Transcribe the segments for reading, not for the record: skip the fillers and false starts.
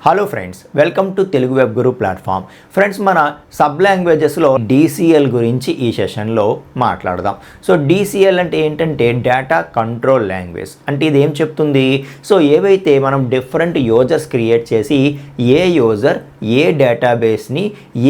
Hello friends, welcome to Telugu web Guru platform. Friends, మన sub లాంగ్వేజెస్లో DCL గురించి ఈ సెషన్లో మాట్లాడదాం. సో DCL అంటే ఏంటంటే డేటా కంట్రోల్ లాంగ్వేజ్. అంటే ఇది ఏం చెప్తుంది? సో ఏవైతే మనం డిఫరెంట్ యూజర్స్ క్రియేట్ చేసి ఏ యూజర్ ఏ డేటాబేస్ని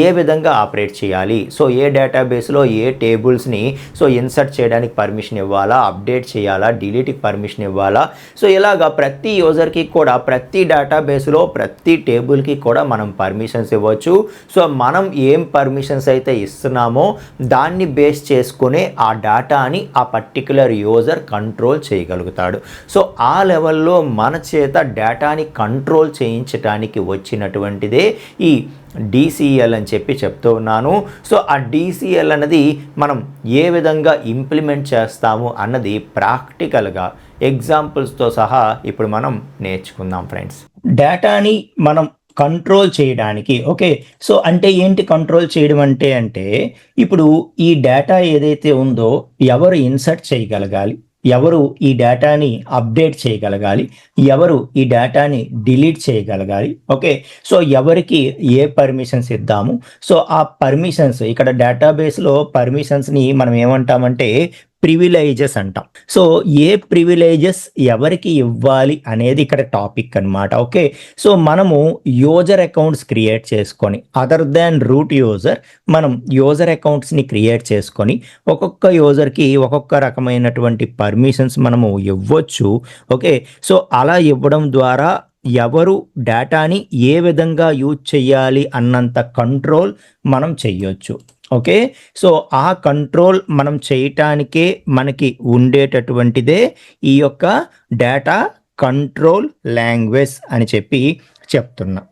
ఏ విధంగా ఆపరేట్ చేయాలి, సో ఏ డేటాబేస్లో ఏ టేబుల్స్ని సో ఇన్సర్ట్ చేయడానికి పర్మిషన్ ఇవ్వాలా, అప్డేట్ చేయాలా, డిలీట్కి పర్మిషన్ ఇవ్వాలా, సో ఇలాగా ప్రతి యూజర్కి కూడా ప్రతి డేటాబేస్లో ప్రతి టేబుల్కి కూడా మనం పర్మిషన్స్ ఇవ్వచ్చు. సో మనం ఏం పర్మిషన్స్ అయితే ఇస్తున్నామో దాన్ని బేస్ చేసుకునే ఆ డేటాని ఆ పర్టికులర్ యూజర్ కంట్రోల్ చేయగలుగుతాడు. సో ఆ లెవెల్లో మన చేత డేటాని కంట్రోల్ చేయించడానికి వచ్చినటువంటిదే ఈ DCL అని చెప్పి చెప్తూ ఉన్నాను. సో ఆ DCL అన్నది మనం ఏ విధంగా ఇంప్లిమెంట్ చేస్తాము అన్నది ప్రాక్టికల్గా ఎగ్జాంపుల్స్తో సహా ఇప్పుడు మనం నేర్చుకుందాం ఫ్రెండ్స్. డేటాని మనం కంట్రోల్ చేయడానికి సో అంటే ఏంటి కంట్రోల్ చేయడం అంటే ఇప్పుడు ఈ డేటా ఏదైతే ఉందో ఎవరు ఇన్సర్ట్ చేయగలగాలి, ఎవరు ఈ డేటాని అప్డేట్ చేయగలగాలి, ఎవరు ఈ డేటాని డిలీట్ చేయగలగాలి, సో ఎవరికి ఏ పర్మిషన్స్ ఇద్దాము. సో ఆ పర్మిషన్స్ ఇక్కడ డేటాబేస్లో పర్మిషన్స్ని మనం ఏమంటామంటే ప్రివిలేజెస్ అంటాం. సో ఏ ప్రివిలేజెస్ ఎవరికి ఇవ్వాలి అనేది ఇక్కడ టాపిక్ అనమాట. సో మనము యూజర్ అకౌంట్స్ క్రియేట్ చేసుకొని అదర్ దాన్ రూట్ యూజర్ మనం యూజర్ అకౌంట్స్ని క్రియేట్ చేసుకొని ఒక్కొక్క యూజర్కి ఒక్కొక్క రకమైనటువంటి పర్మిషన్స్ మనము ఇవ్వచ్చు. సో అలా ఇవ్వడం ద్వారా ఎవరు డేటాని ఏ విధంగా యూజ్ చేయాలి అన్నంత కంట్రోల్ మనం చెయ్యొచ్చు. సో ఆ కంట్రోల్ మనం చేయటానికే మనకి ఉండేటటువంటిదే ఈ యొక్క డేటా కంట్రోల్ లాంగ్వేజ్ అని చెప్పి చెప్తున్నా.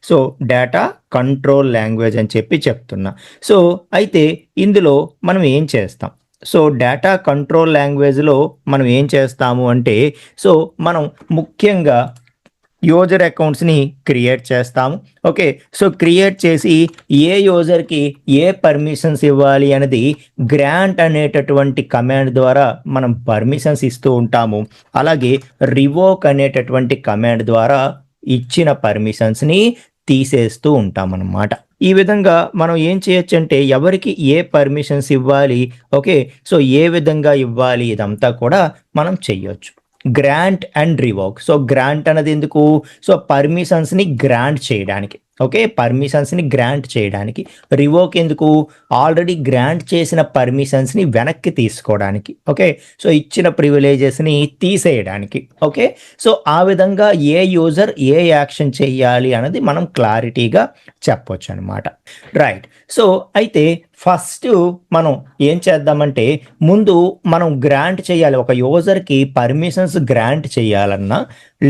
సో డేటా కంట్రోల్ లాంగ్వేజ్ అని చెప్పి చెప్తున్నా. సో అయితే ఇందులో మనం ఏం చేస్తాం? సో డేటా కంట్రోల్ లాంగ్వేజ్లో మనం ఏం చేస్తాము అంటే సో మనం ముఖ్యంగా యూజర్ అకౌంట్స్ని క్రియేట్ చేస్తాము. సో క్రియేట్ చేసి ఏ యూజర్కి ఏ పర్మిషన్స్ ఇవ్వాలి అనేది గ్రాంట్ అనేటటువంటి కమాండ్ ద్వారా మనం పర్మిషన్స్ ఇస్తూ ఉంటాము. అలాగే రివోక్ అనేటటువంటి కమాండ్ ద్వారా ఇచ్చిన పర్మిషన్స్ని తీసేస్తూ ఉంటాం అన్నమాట. ఈ విధంగా మనం ఏం చేయొచ్చు అంటే ఎవరికి ఏ పర్మిషన్స్ ఇవ్వాలి, సో ఏ విధంగా ఇవ్వాలి ఇదంతా కూడా మనం చెయ్యొచ్చు. Grant and revoke. So grant అనేది ఎందుకు? సో పర్మిషన్స్ని గ్రాంట్ చేయడానికి. పర్మిషన్స్ని గ్రాంట్ చేయడానికి. రివోక్ ఎందుకు? ఆల్రెడీ గ్రాంట్ చేసిన పర్మిషన్స్ని వెనక్కి తీసుకోవడానికి. సో ఇచ్చిన ప్రివిలేజెస్ని తీసేయడానికి. సో ఆ విధంగా ఏ యూజర్ ఏ యాక్షన్ చేయాలి అన్నది మనం క్లారిటీగా చెప్పొచ్చు అనమాట. రైట్. సో అయితే ఫస్ట్ మనం ఏం చేద్దామంటే ముందు మనం గ్రాంట్ చేయాలి. ఒక యూజర్కి పర్మిషన్స్ గ్రాంట్ చేయాలన్నా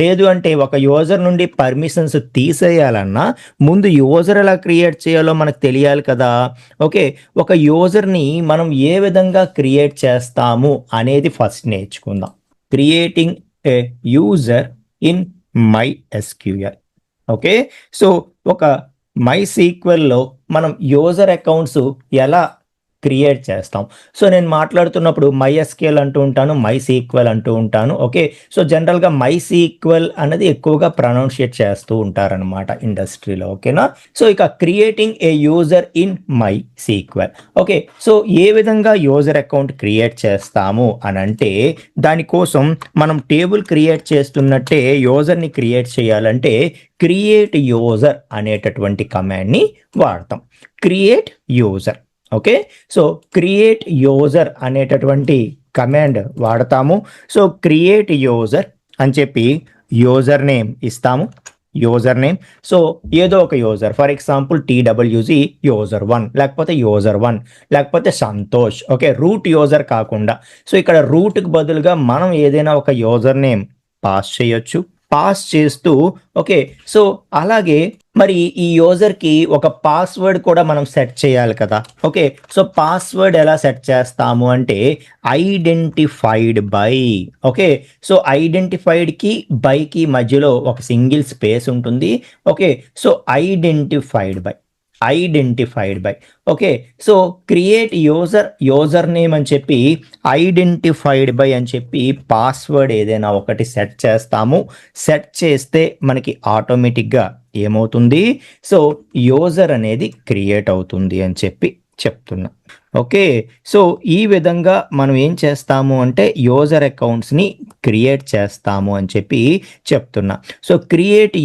లేదు అంటే ఒక యూజర్ నుండి పర్మిషన్స్ తీసేయాలన్నా ముందు యూజర్ ఎలా క్రియేట్ చేయాలో మనకు తెలియాలి కదా. ఒక యూజర్ని మనం ఏ విధంగా క్రియేట్ చేస్తాము అనేది ఫస్ట్ నేర్చుకుందాం. Creating a user in MySQL. So ఒక MySQLలో మనం యూజర్ అకౌంట్స్ ఎలా క్రియేట్ చేస్తాం? సో నేను మాట్లాడుతున్నప్పుడు MySQL అంటూ ఉంటాను, MySQL అంటూ ఉంటాను. సో జనరల్గా MySQL అనేది ఎక్కువగా ప్రొనౌన్షియేట్ చేస్తూ ఉంటారనమాట ఇండస్ట్రీలో. ఓకేనా? సో ఇక creating a user in MySQL. So ఏ విధంగా యూజర్ అకౌంట్ క్రియేట్ చేస్తాము అని అంటే దానికోసం మనం టేబుల్ క్రియేట్ చేస్తున్నట్టే యూజర్ని క్రియేట్ చేయాలంటే క్రియేట్ యూజర్ అనేటటువంటి కమాండ్ని వాడతాం. Create user. So create user అనేటటువంటి కమాండ్ వాడతాము. సో క్రియేట్ యూజర్ అని చెప్పి యూజర్ నేమ్ ఇస్తాము. యూజర్ నేమ్ సో ఏదో ఒక user, for example TWZ user 1 లేకపోతే యూజర్ 1 లేకపోతే సంతోష్. రూట్ యూజర్ కాకుండా సో ఇక్కడ రూట్కి బదులుగా మనం ఏదైనా ఒక యూజర్ నేమ్ పాస్ చేయొచ్చు. పాస్ చేస్తూ సో అలాగే మరి ఈ యూజర్కి ఒక పాస్వర్డ్ కూడా మనం సెట్ చేయాలి కదా. సో పాస్వర్డ్ ఎలా సెట్ చేస్తాము అంటే ఐడెంటిఫైడ్ బై. సో ఐడెంటిఫైడ్కి బైకి మధ్యలో ఒక సింగిల్ స్పేస్ ఉంటుంది. So identified by. Identified by. Okay, so create user name అని చెప్పి ఐడెంటిఫైడ్ బై అని చెప్పి పాస్వర్డ్ ఏదైనా ఒకటి సెట్ చేస్తాము. సెట్ చేస్తే మనకి ఆటోమేటిక్గా ఏమవుతుంది, సో యూజర్ అనేది క్రియేట్ అవుతుంది అని చెప్పి చెప్తున్నా. ఓకే, సో ఈ విధంగా మనం ఏం చేస్తాము అంటే యూజర్ అకౌంట్స్ని క్రియేట్ చేస్తాము అని చెప్పి చెప్తున్నా. So create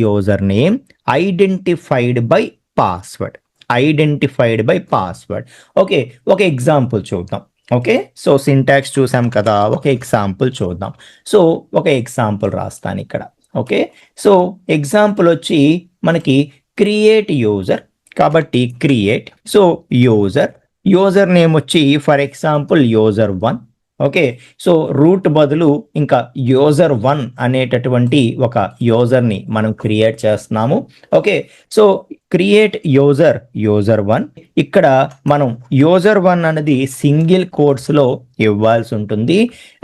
user name identified by password. Okay, ఒక ఎగ్జాంపుల్ చూద్దాం. ఓకే, సో సింటాక్స్ చూసాం కదా, ఒక ఎగ్జాంపుల్ చూద్దాం. సో ఒక ఎగ్జాంపుల్ రాస్తాను ఇక్కడ. ఓకే, సో ఎగ్జాంపుల్ వచ్చి మనకి క్రియేట్ యూజర్, కాబట్టి క్రియేట్, సో యూజర్ నేమ్ వచ్చి for example user one. Okay, so root బదులు ఇంకా యూజర్1 అనేటటువంటి ఒక యూజర్ని మనం క్రియేట్ చేస్తున్నాము. Okay, so create user one. ఇక్కడ మనం యూజర్1 అనేది సింగిల్ కోట్స్లో ఇవ్వాల్సి ఉంటుంది.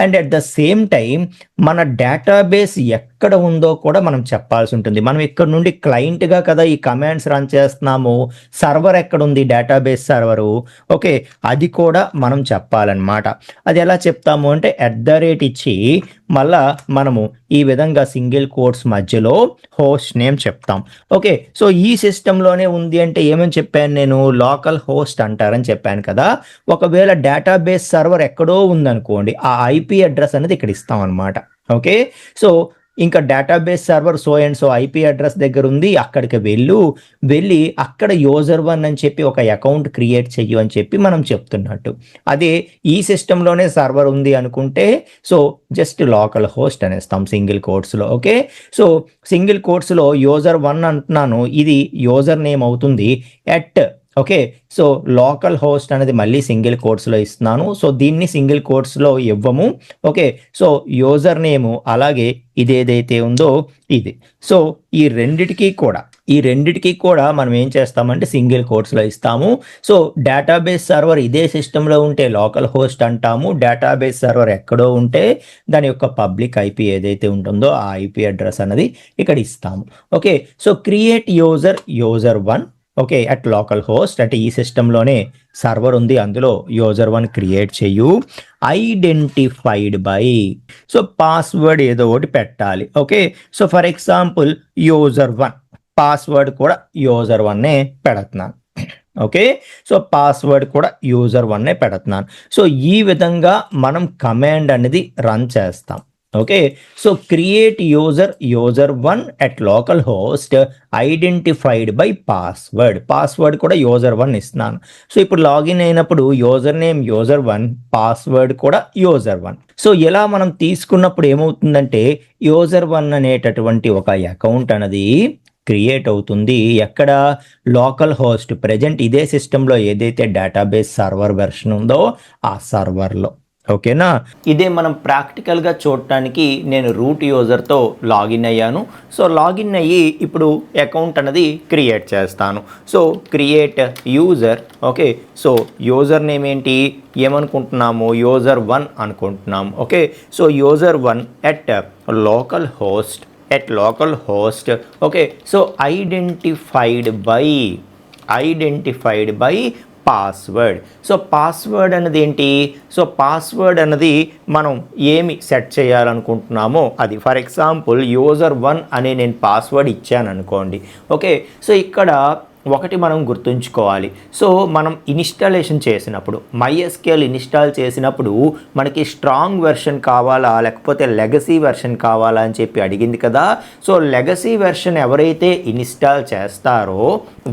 And at the same time మన డేటాబేస్ ఎక్కడ ఉందో కూడా మనం చెప్పాల్సి ఉంటుంది. మనం ఇక్కడ నుండి క్లయింట్గా కదా ఈ కమాండ్స్ రన్ చేస్తున్నాము, సర్వర్ ఎక్కడ ఉంది, డేటాబేస్ సర్వరు. ఓకే, అది కూడా మనం చెప్పాలన్నమాట. అది ఎలా చెప్తాము అంటే @ ఇచ్చి మళ్ళా మనము ఈ విధంగా సింగిల్ కోట్స్ మధ్యలో హోస్ట్ నేమ్ చెప్తాం. ఓకే, సో ఈ సిస్టంలోనే ఉంది అంటే ఏమని చెప్పాను నేను, లోకల్ హోస్ట్ అంటారని చెప్పాను కదా. ఒకవేళ డేటాబేస్ సర్వర్ ఎక్కడో ఉందనుకోండి, ఆ IP అడ్రస్ అనేది ఇక్కడ ఇస్తాం అనమాట. ఓకే, సో ఇంకా database server so and so IP address దగ్గర ఉంది, అక్కడికి వెళ్ళి అక్కడ యూజర్1 అని చెప్పి ఒక అకౌంట్ క్రియేట్ చెయ్యు అని చెప్పి మనం చెప్తున్నట్టు. అదే ఈ సిస్టంలోనే సర్వర్ ఉంది అనుకుంటే సో జస్ట్ లోకల్ హోస్ట్ అనేస్తాం సింగిల్ కోట్స్లో. ఓకే, సో సింగిల్ కోట్స్లో యూజర్1 అంటున్నాను, ఇది యూజర్ నేమ్ అవుతుంది at. Okay, so local host అనేది మళ్ళీ సింగిల్ కోట్స్లో ఇస్తున్నాను. సో దీన్ని సింగిల్ కోట్స్లో ఇవ్వము. ఓకే, సో యూజర్ నేము అలాగే ఇదేదైతే ఉందో ఇది. సో ఈ రెండిటికి కూడా మనం ఏం చేస్తామంటే సింగిల్ కోట్స్లో ఇస్తాము. సో డేటాబేస్ సర్వర్ ఇదే సిస్టంలో ఉంటే లోకల్ హోస్ట్ అంటాము. డేటాబేస్ సర్వర్ ఎక్కడో ఉంటే దాని యొక్క పబ్లిక్ IP ఏదైతే ఉంటుందో ఆ IP అడ్రస్ అనేది ఇక్కడ ఇస్తాము. Okay, so create user one. Okay, at local host అంటే ఈ సిస్టంలోనే సర్వర్ ఉంది, అందులో యూజర్1 క్రియేట్ చెయ్యు. ఐడెంటిఫైడ్ బై, సో పాస్వర్డ్ ఏదో ఒకటి పెట్టాలి. Okay, so for example user one, password కూడా యూజర్1 పెడుతున్నాను. ఓకే, సో పాస్వర్డ్ కూడా యూజర్1 పెడుతున్నాను. సో ఈ విధంగా మనం కమాండ్ అనేది రన్ చేస్తాం. Okay, so create user one at local host identified by password కూడా యూజర్1 ఇస్తున్నాను. సో ఇప్పుడు లాగిన్ అయినప్పుడు యూజర్ నేమ్ యూజర్1, పాస్వర్డ్ కూడా యూజర్1. సో ఇలా మనం తీసుకున్నప్పుడు ఏమవుతుందంటే యూజర్1 అనేటటువంటి ఒక అకౌంట్ అనేది క్రియేట్ అవుతుంది. ఎక్కడ, లోకల్ హోస్ట్, ప్రజెంట్ ఇదే సిస్టంలో ఏదైతే డేటాబేస్ సర్వర్ వెర్షన్ ఉందో ఆ సర్వర్లో. ఓకేనా, ఇదే మనం ప్రాక్టికల్గా చూడటానికి నేను రూట్ యూజర్తో లాగిన్ అయ్యాను. సో లాగిన్ అయ్యి ఇప్పుడు అకౌంట్ అనేది క్రియేట్ చేస్తాను. So create user. Okay, so user name ఏంటి ఏమనుకుంటున్నాము, యూజర్1 అనుకుంటున్నాము. Okay, so user one at local host. Okay, so identified by password. So password అనేది ఏంటి, సో పాస్వర్డ్ అనేది మనం ఏమి సెట్ చేయాలనుకుంటున్నామో అది. ఫర్ ఎగ్జాంపుల్ యూజర్1 అనే నేను పాస్వర్డ్ ఇచ్చాను అనుకోండి. ఓకే, సో ఇక్కడ ఒకటి మనం గుర్తుంచుకోవాలి. సో మనం ఇన్స్టాలేషన్ చేసినప్పుడు MySQL ఇన్స్టాల్ చేసినప్పుడు మనకి స్ట్రాంగ్ వెర్షన్ కావాలా లేకపోతే లెగసీ వెర్షన్ కావాలా అని చెప్పి అడిగింది కదా. సో లెగసీ వెర్షన్ ఎవరైతే ఇన్స్టాల్ చేస్తారో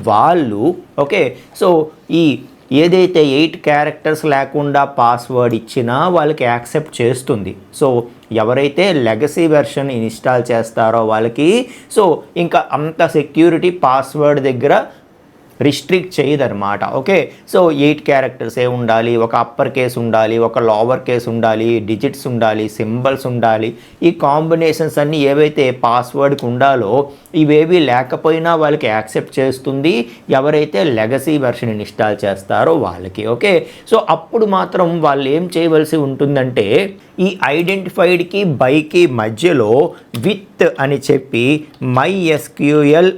వాళ్ళు, ఓకే, సో ఈ ఏదైతే 8 క్యారెక్టర్స్ లేకుండా పాస్వర్డ్ ఇచ్చినా వాళ్ళకి యాక్సెప్ట్ చేస్తుంది. సో ఎవరైతే లెగసీ వెర్షన్ ఇన్స్టాల్ చేస్తారో వాళ్ళకి సో ఇంకా అంత సెక్యూరిటీ పాస్వర్డ్ దగ్గర రిస్ట్రిక్ట్ చేయదన్నమాట. ఓకే, సో 8 క్యారెక్టర్సే ఉండాలి, ఒక అప్పర్ కేస్ ఉండాలి, ఒక లోవర్ కేస్ ఉండాలి, డిజిట్స్ ఉండాలి, సింబల్స్ ఉండాలి. ఈ కాంబినేషన్స్ అన్నీ ఏవైతే పాస్వర్డ్కి ఉండాలో ఇవేవి లేకపోయినా వాళ్ళకి యాక్సెప్ట్ చేస్తుంది ఎవరైతే లెగసీ వెర్షన్ ఇన్స్టాల్ చేస్తారో వాళ్ళకి. ఓకే, సో అప్పుడు మాత్రం వాళ్ళు ఏం చేయవలసి ఉంటుందంటే ఈ ఐడెంటిఫైడ్కి బైకి మధ్యలో విత్ అని చెప్పి MySQL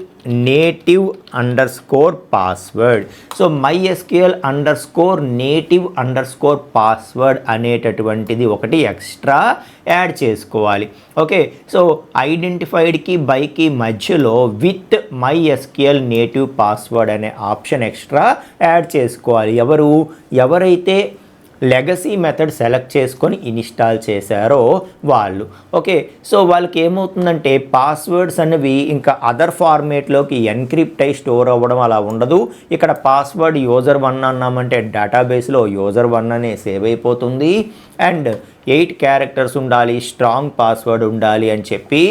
native under score password. So MySQL_native_password అనేటటువంటిది ఒకటి ఎక్స్ట్రా యాడ్ చేసుకోవాలి. ఓకే, సో ఐడెంటిఫైడ్కి బైకి మధ్యలో విత్ MySQL నేటివ్ పాస్వర్డ్ అనే ఆప్షన్ ఎక్స్ట్రా యాడ్ చేసుకోవాలి. ఎవరైతే లెగసీ మెథడ్ సెలెక్ట్ చేసుకొని ఇన్స్టాల్ చేశారో వాళ్ళు. ఓకే, సో వాళ్ళకి ఏమవుతుందంటే పాస్వర్డ్స్ అనేవి ఇంకా అదర్ ఫార్మేట్లోకి ఎన్క్రిప్ట్ అయి స్టోర్ అవ్వడం అలా ఉండదు. ఇక్కడ పాస్వర్డ్ user1 అన్నామంటే డేటాబేస్లో user1 అనే సేవ్ అయిపోతుంది. అండ్ 8 క్యారెక్టర్స్ ఉండాలి, స్ట్రాంగ్ పాస్వర్డ్ ఉండాలి అని చెప్పి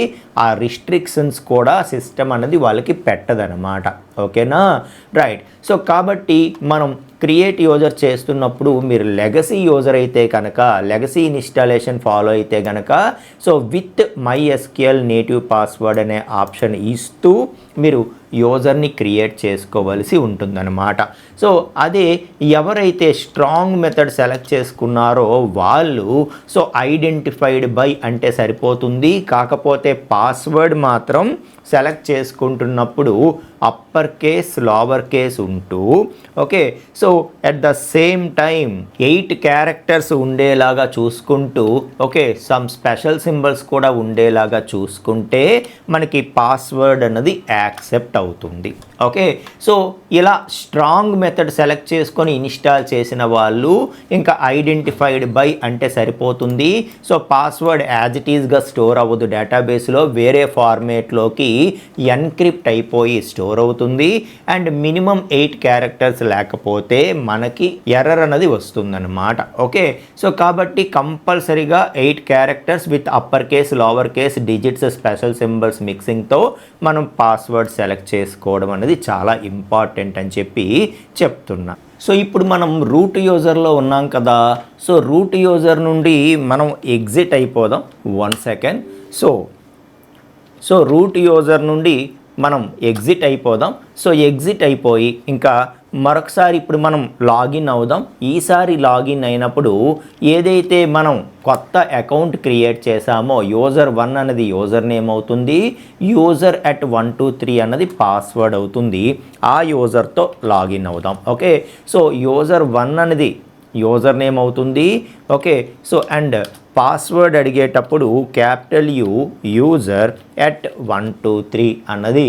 ఆ రిస్ట్రిక్షన్స్ కూడా సిస్టమ్ అనేది వాళ్ళకి పెట్టదనమాట. ఓకేనా, రైట్. సో కాబట్టి మనం క్రియేట్ యూజర్ చేస్తున్నప్పుడు మీరు లెగసీ యూజర్ అయితే కనుక, లెగసీ ఇన్స్టాలేషన్ ఫాలో అయితే కనుక so with MySQL native password అనే ఆప్షన్ ఇస్తూ మీరు యూజర్ని క్రియేట్ చేసుకోవలసి ఉంటుందన్నమాట. సో అదే ఎవరైతే స్ట్రాంగ్ మెథడ్ సెలెక్ట్ చేసుకున్నారో వాళ్ళు సో ఐడెంటిఫైడ్ బై అంటే సరిపోతుంది. కాకపోతే పాస్వర్డ్ మాత్రం సెలెక్ట్ చేసుకుంటున్నప్పుడు అప్పర్ కేస్ లోవర్ కేస్ ఉంటూ, okay, so at the same time 8 characters ఉండేలాగా చూసుకుంటూ, ఓకే, సమ్ స్పెషల్ సింబల్స్ కూడా ఉండేలాగా చూసుకుంటే మనకి పాస్వర్డ్ అన్నది యాక్సెప్ట్ అవుతుంది. ఓకే, సో ఇలా స్ట్రాంగ్ మెథడ్ సెలెక్ట్ చేసుకొని ఇన్స్టాల్ చేసిన వాళ్ళు ఇంకా ఐడెంటిఫైడ్ బై అంటే సరిపోతుంది. సో పాస్వర్డ్ యాజ్ ఇట్ ఈస్గా స్టోర్ అవ్వదు డేటాబేస్లో, వేరే ఫార్మేట్లోకి ఎన్క్రిప్ట్ అయిపోయి స్టోర్ అవుతుంది. అండ్ మినిమం 8 క్యారెక్టర్స్ లేకపోతే మనకి ఎర్రర్ అన్నది వస్తుందన్నమాట. ఓకే, సో కాబట్టి కంపల్సరీగా 8 characters with upper case lower case digits special symbols మిక్సింగ్తో మనం పాస్వర్డ్ సెలెక్ట్ చేసుకోవడం అనేది చాలా ఇంపార్టెంట్ అని చెప్పి చెప్తున్నా. సో ఇప్పుడు మనం రూట్ యూజర్లో ఉన్నాం కదా. సో రూట్ యూజర్ నుండి మనం ఎగ్జిట్ అయిపోదాం. 1 సెకండ్. సో రూట్ యూజర్ నుండి మనం ఎగ్జిట్ అయిపోదాం. సో ఎగ్జిట్ అయిపోయి ఇంకా మరొకసారి ఇప్పుడు మనం లాగిన్ అవుదాం. ఈసారి లాగిన్ అయినప్పుడు ఏదైతే మనం కొత్త అకౌంట్ క్రియేట్ చేసామో user1 అన్నది యూజర్ నేమ్ అవుతుంది, user@123 అన్నది పాస్వర్డ్ అవుతుంది. ఆ యూజర్తో లాగిన్ అవుదాం. ఓకే, సో user1 అనేది యూజర్ నేమ్ అవుతుంది. ఓకే, సో అండ్ పాస్వర్డ్ అడిగేటప్పుడు క్యాపిటల్ U user@123 అన్నది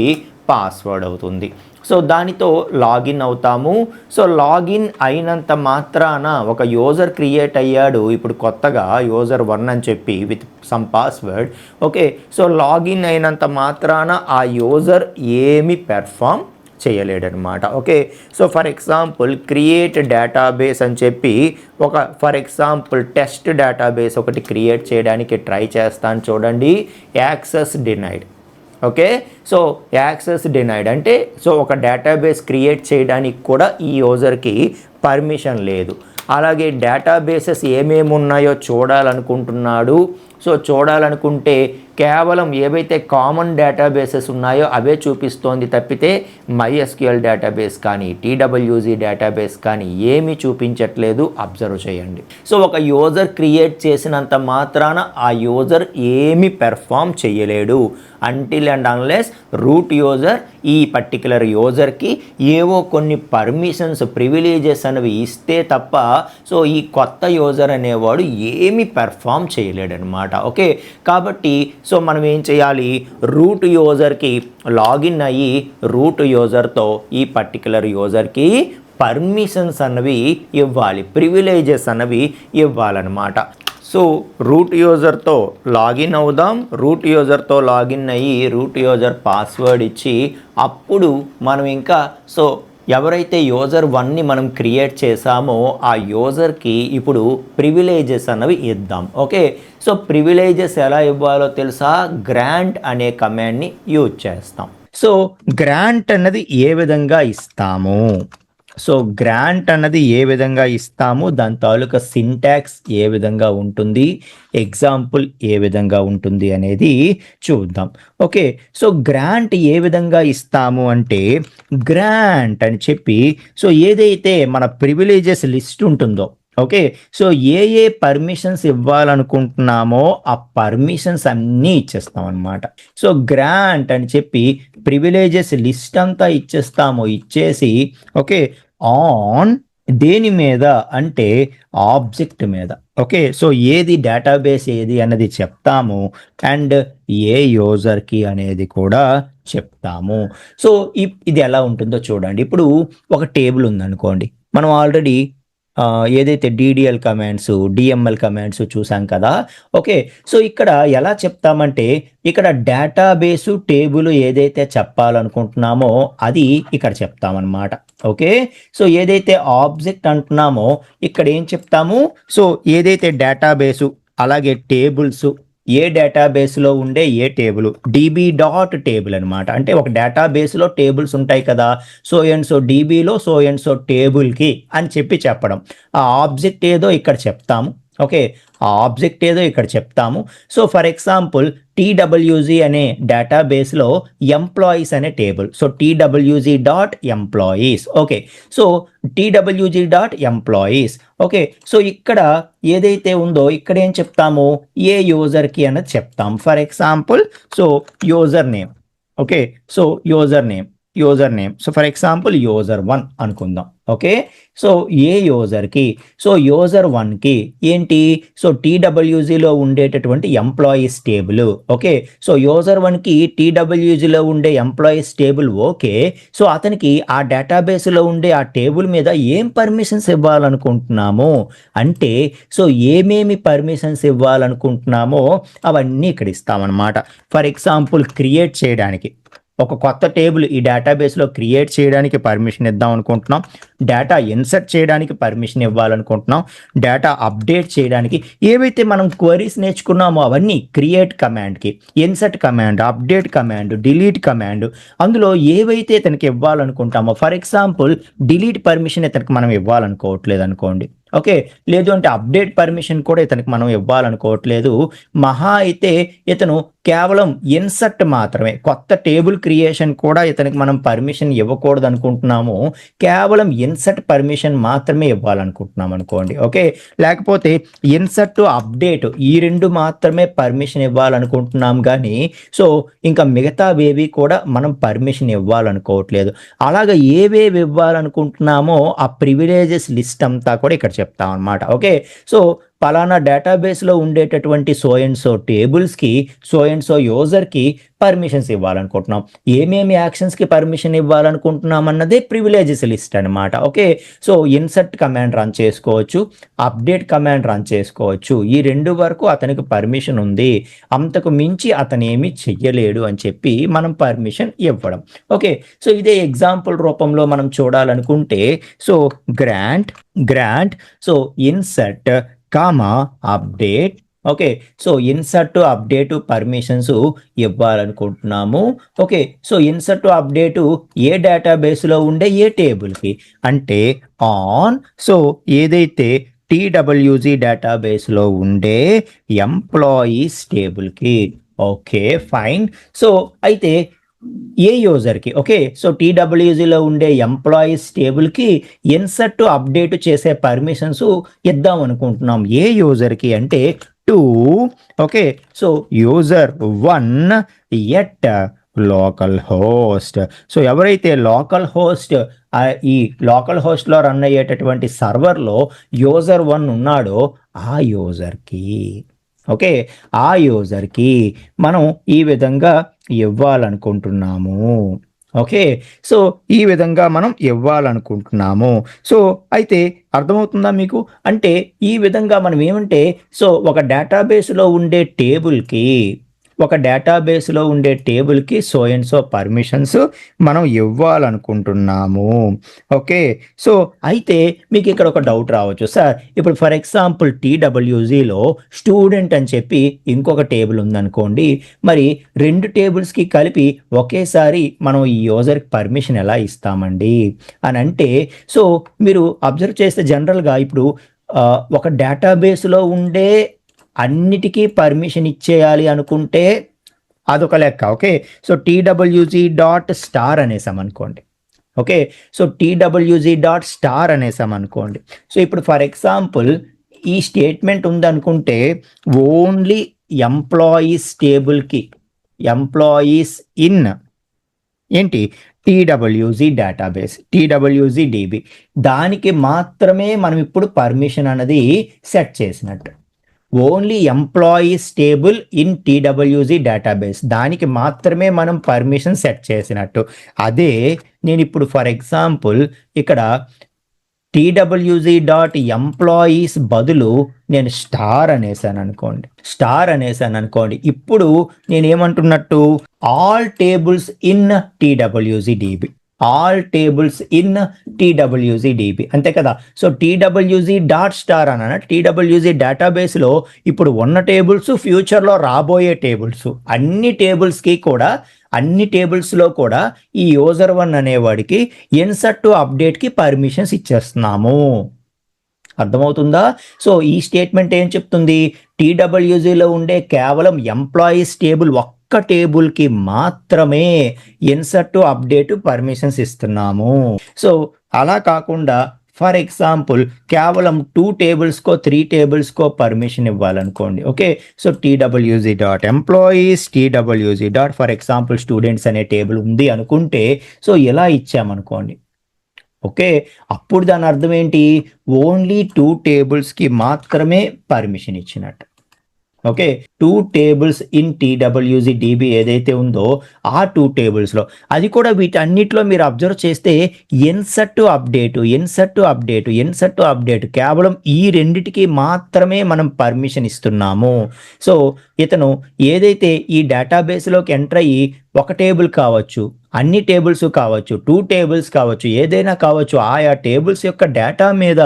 పాస్వర్డ్ అవుతుంది. సో దానితో లాగిన్ అవుతాము. సో లాగిన్ అయినంత మాత్రాన ఒక యూజర్ క్రియేట్ అయ్యాడు ఇప్పుడు కొత్తగా user1 అని చెప్పి with some password. Okay, so login అయినంత మాత్రాన ఆ యూజర్ ఏమి పెర్ఫామ్ చేయలేడనమాట. Okay, so for example create database అని చెప్పి ఫర్ ఎగ్జాంపుల్ టెస్ట్ డేటాబేస్ ఒకటి క్రియేట్ చేయడానికి ట్రై చేస్తాను చూడండి. Access denied. Okay, so access denied అంటే సో ఒక డేటాబేస్ క్రియేట్ చేయడానికి కూడా ఈ యూజర్కి పర్మిషన్ లేదు. అలాగే డేటాబేసెస్ ఏమేమి ఉన్నాయో చూడాలనుకుంటున్నాడు. సో చూడాలనుకుంటే కేవలం ఏవైతే కామన్ డేటాబేసెస్ ఉన్నాయో అవే చూపిస్తోంది తప్పితే MySQL డేటాబేస్ కానీ TWG డేటాబేస్ కానీ ఏమీ చూపించట్లేదు. అబ్జర్వ్ చేయండి. సో ఒక యూజర్ క్రియేట్ చేసినంత మాత్రాన ఆ యూజర్ ఏమి పెర్ఫామ్ చేయలేడు until and unless root user ఈ పర్టికులర్ యూజర్కి ఏవో కొన్ని పర్మిషన్స్ ప్రివిలేజెస్ అనేవి ఇస్తే తప్ప సో ఈ కొత్త యూజర్ అనేవాడు ఏమి పెర్ఫామ్ చేయలేడనమాట. ఓకే, కాబట్టి సో మనం ఏం చేయాలి, రూట్ యూజర్కి లాగిన్ అయ్యి రూట్ యూజర్తో ఈ పర్టికులర్ యూజర్కి పర్మిషన్స్ అన్నవి ఇవ్వాలి, ప్రివిలేజెస్ అన్నవి ఇవ్వాలన్నమాట. సో రూట్ యూజర్తో లాగిన్ అవుదాం. రూట్ యూజర్తో లాగిన్ అయ్యి రూట్ యూజర్ పాస్వర్డ్ ఇచ్చి అప్పుడు మనం ఇంకా సో ఎవరైతే user1ని మనం క్రియేట్ చేసామో ఆ యూజర్కి ఇప్పుడు ప్రివిలేజెస్ అన్నవి ఇద్దాం. ఓకే, సో ప్రివిలేజెస్ ఎలా ఇవ్వాలో తెలుసా, గ్రాంట్ అనే కమాండ్ని యూజ్ చేస్తాం. సో గ్రాంట్ అన్నది ఏ విధంగా ఇస్తాము, సో గ్రాంట్ అన్నది ఏ విధంగా ఇస్తాము, దాని తాలూకా సింటాక్స్ ఏ విధంగా ఉంటుంది, ఎగ్జాంపుల్ ఏ విధంగా ఉంటుంది అనేది చూద్దాం. ఓకే, సో గ్రాంట్ ఏ విధంగా ఇస్తాము అంటే గ్రాంట్ అని చెప్పి సో ఏదైతే మన ప్రివిలేజెస్ లిస్ట్ ఉంటుందో ఓకే. సో ఏ పర్మిషన్స్ ఇవ్వాలనుకుంటున్నామో ఆ పర్మిషన్స్ అన్నీ ఇచ్చేస్తాం అనమాట. సో గ్రాంట్ అని చెప్పి ప్రివిలేజెస్ లిస్ట్ అంతా ఇచ్చేస్తాము. ఇచ్చేసి ఓకే ఆన్ దేని మీద అంటే ఆబ్జెక్ట్ మీద. ఓకే. సో ఏది డేటాబేస్ ఏది అన్నది చెప్తాము అండ్ ఏ యూజర్కి అనేది కూడా చెప్తాము. సో ఇది ఎలా ఉంటుందో చూడండి. ఇప్పుడు ఒక టేబుల్ ఉందనుకోండి. మనం ఆల్రెడీ ఏదైతే DDL కమాండ్స్, DML కమాండ్స్ చూసాం కదా. ఓకే. సో ఇక్కడ ఎలా చెప్తామంటే ఇక్కడ డేటాబేసు టేబుల్ ఏదైతే చెప్పాలనుకుంటున్నామో అది ఇక్కడ చెప్తామన్నమాట. ఓకే. సో ఏదైతే ఆబ్జెక్ట్ అంటున్నామో ఇక్కడ ఏం చెప్తాము, సో ఏదైతే డేటాబేసు అలాగే టేబుల్స్ ఏ డేటాబేస్లో ఉండే ఏ టేబుల్ DB.table అనమాట. అంటే ఒక డేటాబేస్లో టేబుల్స్ ఉంటాయి కదా. సో అండ్ సో DBలో సో అండ్ సో టేబుల్కి అని చెప్పడం. ఆ ఆబ్జెక్ట్ ఏదో ఇక్కడ చెప్తాము. ఓకే. ఆ ఆబ్జెక్ట్ ఏదో ఇక్కడ చెప్తాము. సో ఫర్ ఎగ్జాంపుల్ TWG అనే డేటాబేస్లో ఎంప్లాయీస్ అనే table. So TWG.employees. Okay. So TWG.employees. Okay. So ఇక్కడ ఏదైతే ఉందో ఇక్కడ ఏం చెప్తాము, ఏ యూజర్కి అన్నది చెప్తాం. For example so user name. Okay. So user name. So for example user1 అనుకుందాం. ఓకే. సో ఏ యూజర్కి, సో user1కి ఏంటి, సో TWGలో ఉండేటటువంటి ఎంప్లాయీస్ టేబుల్. ఓకే. సో user1కి TWGలో ఉండే ఎంప్లాయీస్ టేబుల్. ఓకే. సో అతనికి ఆ డేటాబేస్లో ఉండే ఆ టేబుల్ మీద ఏం పర్మిషన్స్ ఇవ్వాలనుకుంటున్నాము అంటే, సో ఏమేమి పర్మిషన్స్ ఇవ్వాలనుకుంటున్నామో అవన్నీ ఇక్కడ ఇస్తామన్నమాట. ఫర్ ఎగ్జాంపుల్ క్రియేట్ చేయడానికి ఒక కొత్త టేబుల్ ఈ డేటాబేస్లో క్రియేట్ చేయడానికి పర్మిషన్ ఇద్దాం అనుకుంటున్నాం. డేటా ఇన్సర్ట్ చేయడానికి పర్మిషన్ ఇవ్వాలనుకుంటున్నాం. డేటా అప్డేట్ చేయడానికి ఏవైతే మనం క్వరీస్ నేర్చుకున్నామో అవన్నీ క్రియేట్ కమాండ్కి, insert command, update command, delete command, అందులో ఏవైతే ఇతనికి ఇవ్వాలనుకుంటామో ఫర్ ఎగ్జాంపుల్ డిలీట్ పర్మిషన్ ఇతనికి మనం ఇవ్వాలనుకోవట్లేదు అనుకోండి. ఓకే. లేదు అంటే అప్డేట్ పర్మిషన్ కూడా ఇతనికి మనం ఇవ్వాలనుకోవట్లేదు. మహా అయితే ఇతను కేవలం ఇన్సర్ట్ మాత్రమే, కొత్త టేబుల్ క్రియేషన్ కూడా ఇతనికి మనం పర్మిషన్ ఇవ్వకూడదు అనుకుంటున్నాము. కేవలం ఇన్సర్ట్ పర్మిషన్ మాత్రమే ఇవ్వాలనుకుంటున్నాం అనుకోండి. ఓకే. లేకపోతే ఇన్సర్ట్ అప్డేట్ ఈ రెండు మాత్రమే పర్మిషన్ ఇవ్వాలనుకుంటున్నాం కానీ సో ఇంకా మిగతావేవి కూడా మనం పర్మిషన్ ఇవ్వాలనుకోవట్లేదు. అలాగా ఏవేవి ఇవ్వాలనుకుంటున్నామో ఆ ప్రివిలేజెస్ లిస్ట్ అంతా కూడా ఇక్కడ చెప్తాం అనమాట. ఓకే. సో పలానా డేటాబేస్లో ఉండేటటువంటి సో అండ్ సో టేబుల్స్కి, సో అండ్ సో యూజర్కి పర్మిషన్స్ ఇవ్వాలనుకుంటున్నాం. ఏమేమి యాక్షన్స్కి పర్మిషన్ ఇవ్వాలనుకుంటున్నాం అన్నదే ప్రివిలేజెస్ లిస్ట్ అనమాట. Okay. So insert command run చేసుకోవచ్చు, అప్డేట్ కమాండ్ రన్ చేసుకోవచ్చు. ఈ రెండు వరకు అతనికి పర్మిషన్ ఉంది, అంతకు మించి అతను ఏమీ చెయ్యలేడు అని చెప్పి మనం పర్మిషన్ ఇవ్వడం. ఓకే. సో ఇదే ఎగ్జాంపుల్ రూపంలో మనం చూడాలనుకుంటే so grant so insert comma update. Okay. So insert update permissions ఇవ్వాలనుకుంటున్నాము. ఓకే. సో ఇన్సర్ట్ అప్డేట్ ఏ డేటాబేస్లో ఉండే ఏ టేబుల్కి అంటే ఆన్ సో ఏదైతే TWG డేటాబేస్లో ఉండే ఎంప్లాయీస్ టేబుల్కి. Okay fine. సో అయితే ఏ యూజర్కి, ఓకే. సో TWGలో ఉండే ఎంప్లాయీస్ టేబుల్కి ఇన్సర్ట్ అప్డేట్ చేసే పర్మిషన్స్ ఇద్దాం అనుకుంటున్నాం. ఏ యూజర్కి అంటే to, okay. So user1 at local host. So ఎవరైతే లోకల్ హోస్ట్ ఈ లోకల్ హోస్ట్లో రన్ అయ్యేటటువంటి సర్వర్లో user1 ఉన్నాడో ఆ యూజర్కి. ఓకే. ఆ యూజర్కి మనం ఈ విధంగా ఇవ్వాలనుకుంటున్నాము. ఓకే. సో ఈ విధంగా మనం ఇవ్వాలనుకుంటున్నాము. సో అయితే అర్థమవుతుందా మీకు? అంటే ఈ విధంగా మనం ఏమంటే సో ఒక డేటాబేస్లో ఉండే టేబుల్కి సో అండ్ సో పర్మిషన్స్ మనం ఇవ్వాలనుకుంటున్నాము. ఓకే. సో అయితే మీకు ఇక్కడ ఒక డౌట్ రావచ్చు, సార్ ఇప్పుడు ఫర్ ఎగ్జాంపుల్ TWGలో స్టూడెంట్ అని చెప్పి ఇంకొక టేబుల్ ఉందనుకోండి, మరి రెండు టేబుల్స్కి కలిపి ఒకేసారి మనం ఈ యూజర్కి పర్మిషన్ ఎలా ఇస్తామండి అని అంటే, సో మీరు అబ్జర్వ్ చేస్తే జనరల్గా ఇప్పుడు ఒక డేటాబేస్లో ఉండే అన్నిటికీ పర్మిషన్ ఇచ్చేయాలి అనుకుంటే అదొక లెక్క. ఓకే. సో TWG.star అనేసాం అనుకోండి. Okay, so TWG dot star అనేసాం అనుకోండి. సో ఇప్పుడు ఫర్ ఎగ్జాంపుల్ ఈ స్టేట్మెంట్ ఉందనుకుంటే ఓన్లీ ఎంప్లాయీస్ టేబుల్కి ఎంప్లాయీస్ ఇన్ ఏంటి టీడబ్ల్యూజీ డేటాబేస్ టీడబ్ల్యూజీ డిబి దానికి మాత్రమే మనం ఇప్పుడు పర్మిషన్ అనేది సెట్ చేసినట్టు. Only employees table in TWG database దానికి మాత్రమే మనం పర్మిషన్ సెట్ చేసినట్టు. అదే నేను ఇప్పుడు ఫర్ ఎగ్జాంపుల్ ఇక్కడ టీడబ్ల్యూజీ డాట్ ఎంప్లాయీస్ బదులు నేను స్టార్ అనేసాను అనుకోండి. ఇప్పుడు నేను ఏమంటున్నట్టు ఆల్ టేబుల్స్ ఇన్ టీడబ్ల్యూజీ డిబి అంతే కదా. సో టీడబ్ల్యూజీ డాట్ స్టార్ అన్న టీడబ్ల్యూజీ డేటాబేస్లో ఇప్పుడు ఉన్న టేబుల్స్, ఫ్యూచర్లో రాబోయే టేబుల్స్, అన్ని టేబుల్స్లో కూడా ఈ యూజర్1 అనేవాడికి ఇన్సర్ట్ టు అప్డేట్కి పర్మిషన్స్ ఇచ్చేస్తున్నాము. అర్థమవుతుందా? సో ఈ స్టేట్మెంట్ ఏం చెప్తుంది, టీడబ్ల్యూజీలో ఉండే కేవలం ఎంప్లాయీస్ టేబుల్ ఒక్క టేబుల్కి మాత్రమే ఇన్సర్ట్ టు అప్డేట్ పర్మిషన్స్ ఇస్తున్నాము. సో అలా కాకుండా ఫర్ ఎగ్జాంపుల్ కేవలం 2 టేబుల్స్కో 3 టేబుల్స్కో పర్మిషన్ ఇవ్వాలనుకోండి. Okay, so TWG dot employees TWG dot for example students అనే టేబుల్ ఉంది అనుకుంటే సో ఇలా ఇచ్చామనుకోండి. ఓకే, అప్పుడు దాని అర్థం ఏంటి, ఓన్లీ 2 టేబుల్స్కి మాత్రమే పర్మిషన్ ఇచ్చినట్టు. ఓకే, 2 టేబుల్స్ ఇన్ టీడబ్ల్యూజీ డిబి ఏదైతే ఉందో ఆ 2 టేబుల్స్లో, అది కూడా వీటన్నిటిలో మీరు అబ్జర్వ్ చేస్తే ఇన్సర్ట్ టు అప్డేట్ కేవలం ఈ రెండిటికి మాత్రమే మనం పర్మిషన్ ఇస్తున్నాము. సో ఇతను ఏదైతే ఈ డేటాబేస్లోకి ఎంటర్ అయ్యి ఒక టేబుల్ కావచ్చు, అన్ని టేబుల్స్ కావచ్చు, 2 టేబుల్స్ కావచ్చు, ఏదైనా కావచ్చు, ఆయా టేబుల్స్ యొక్క డేటా మీద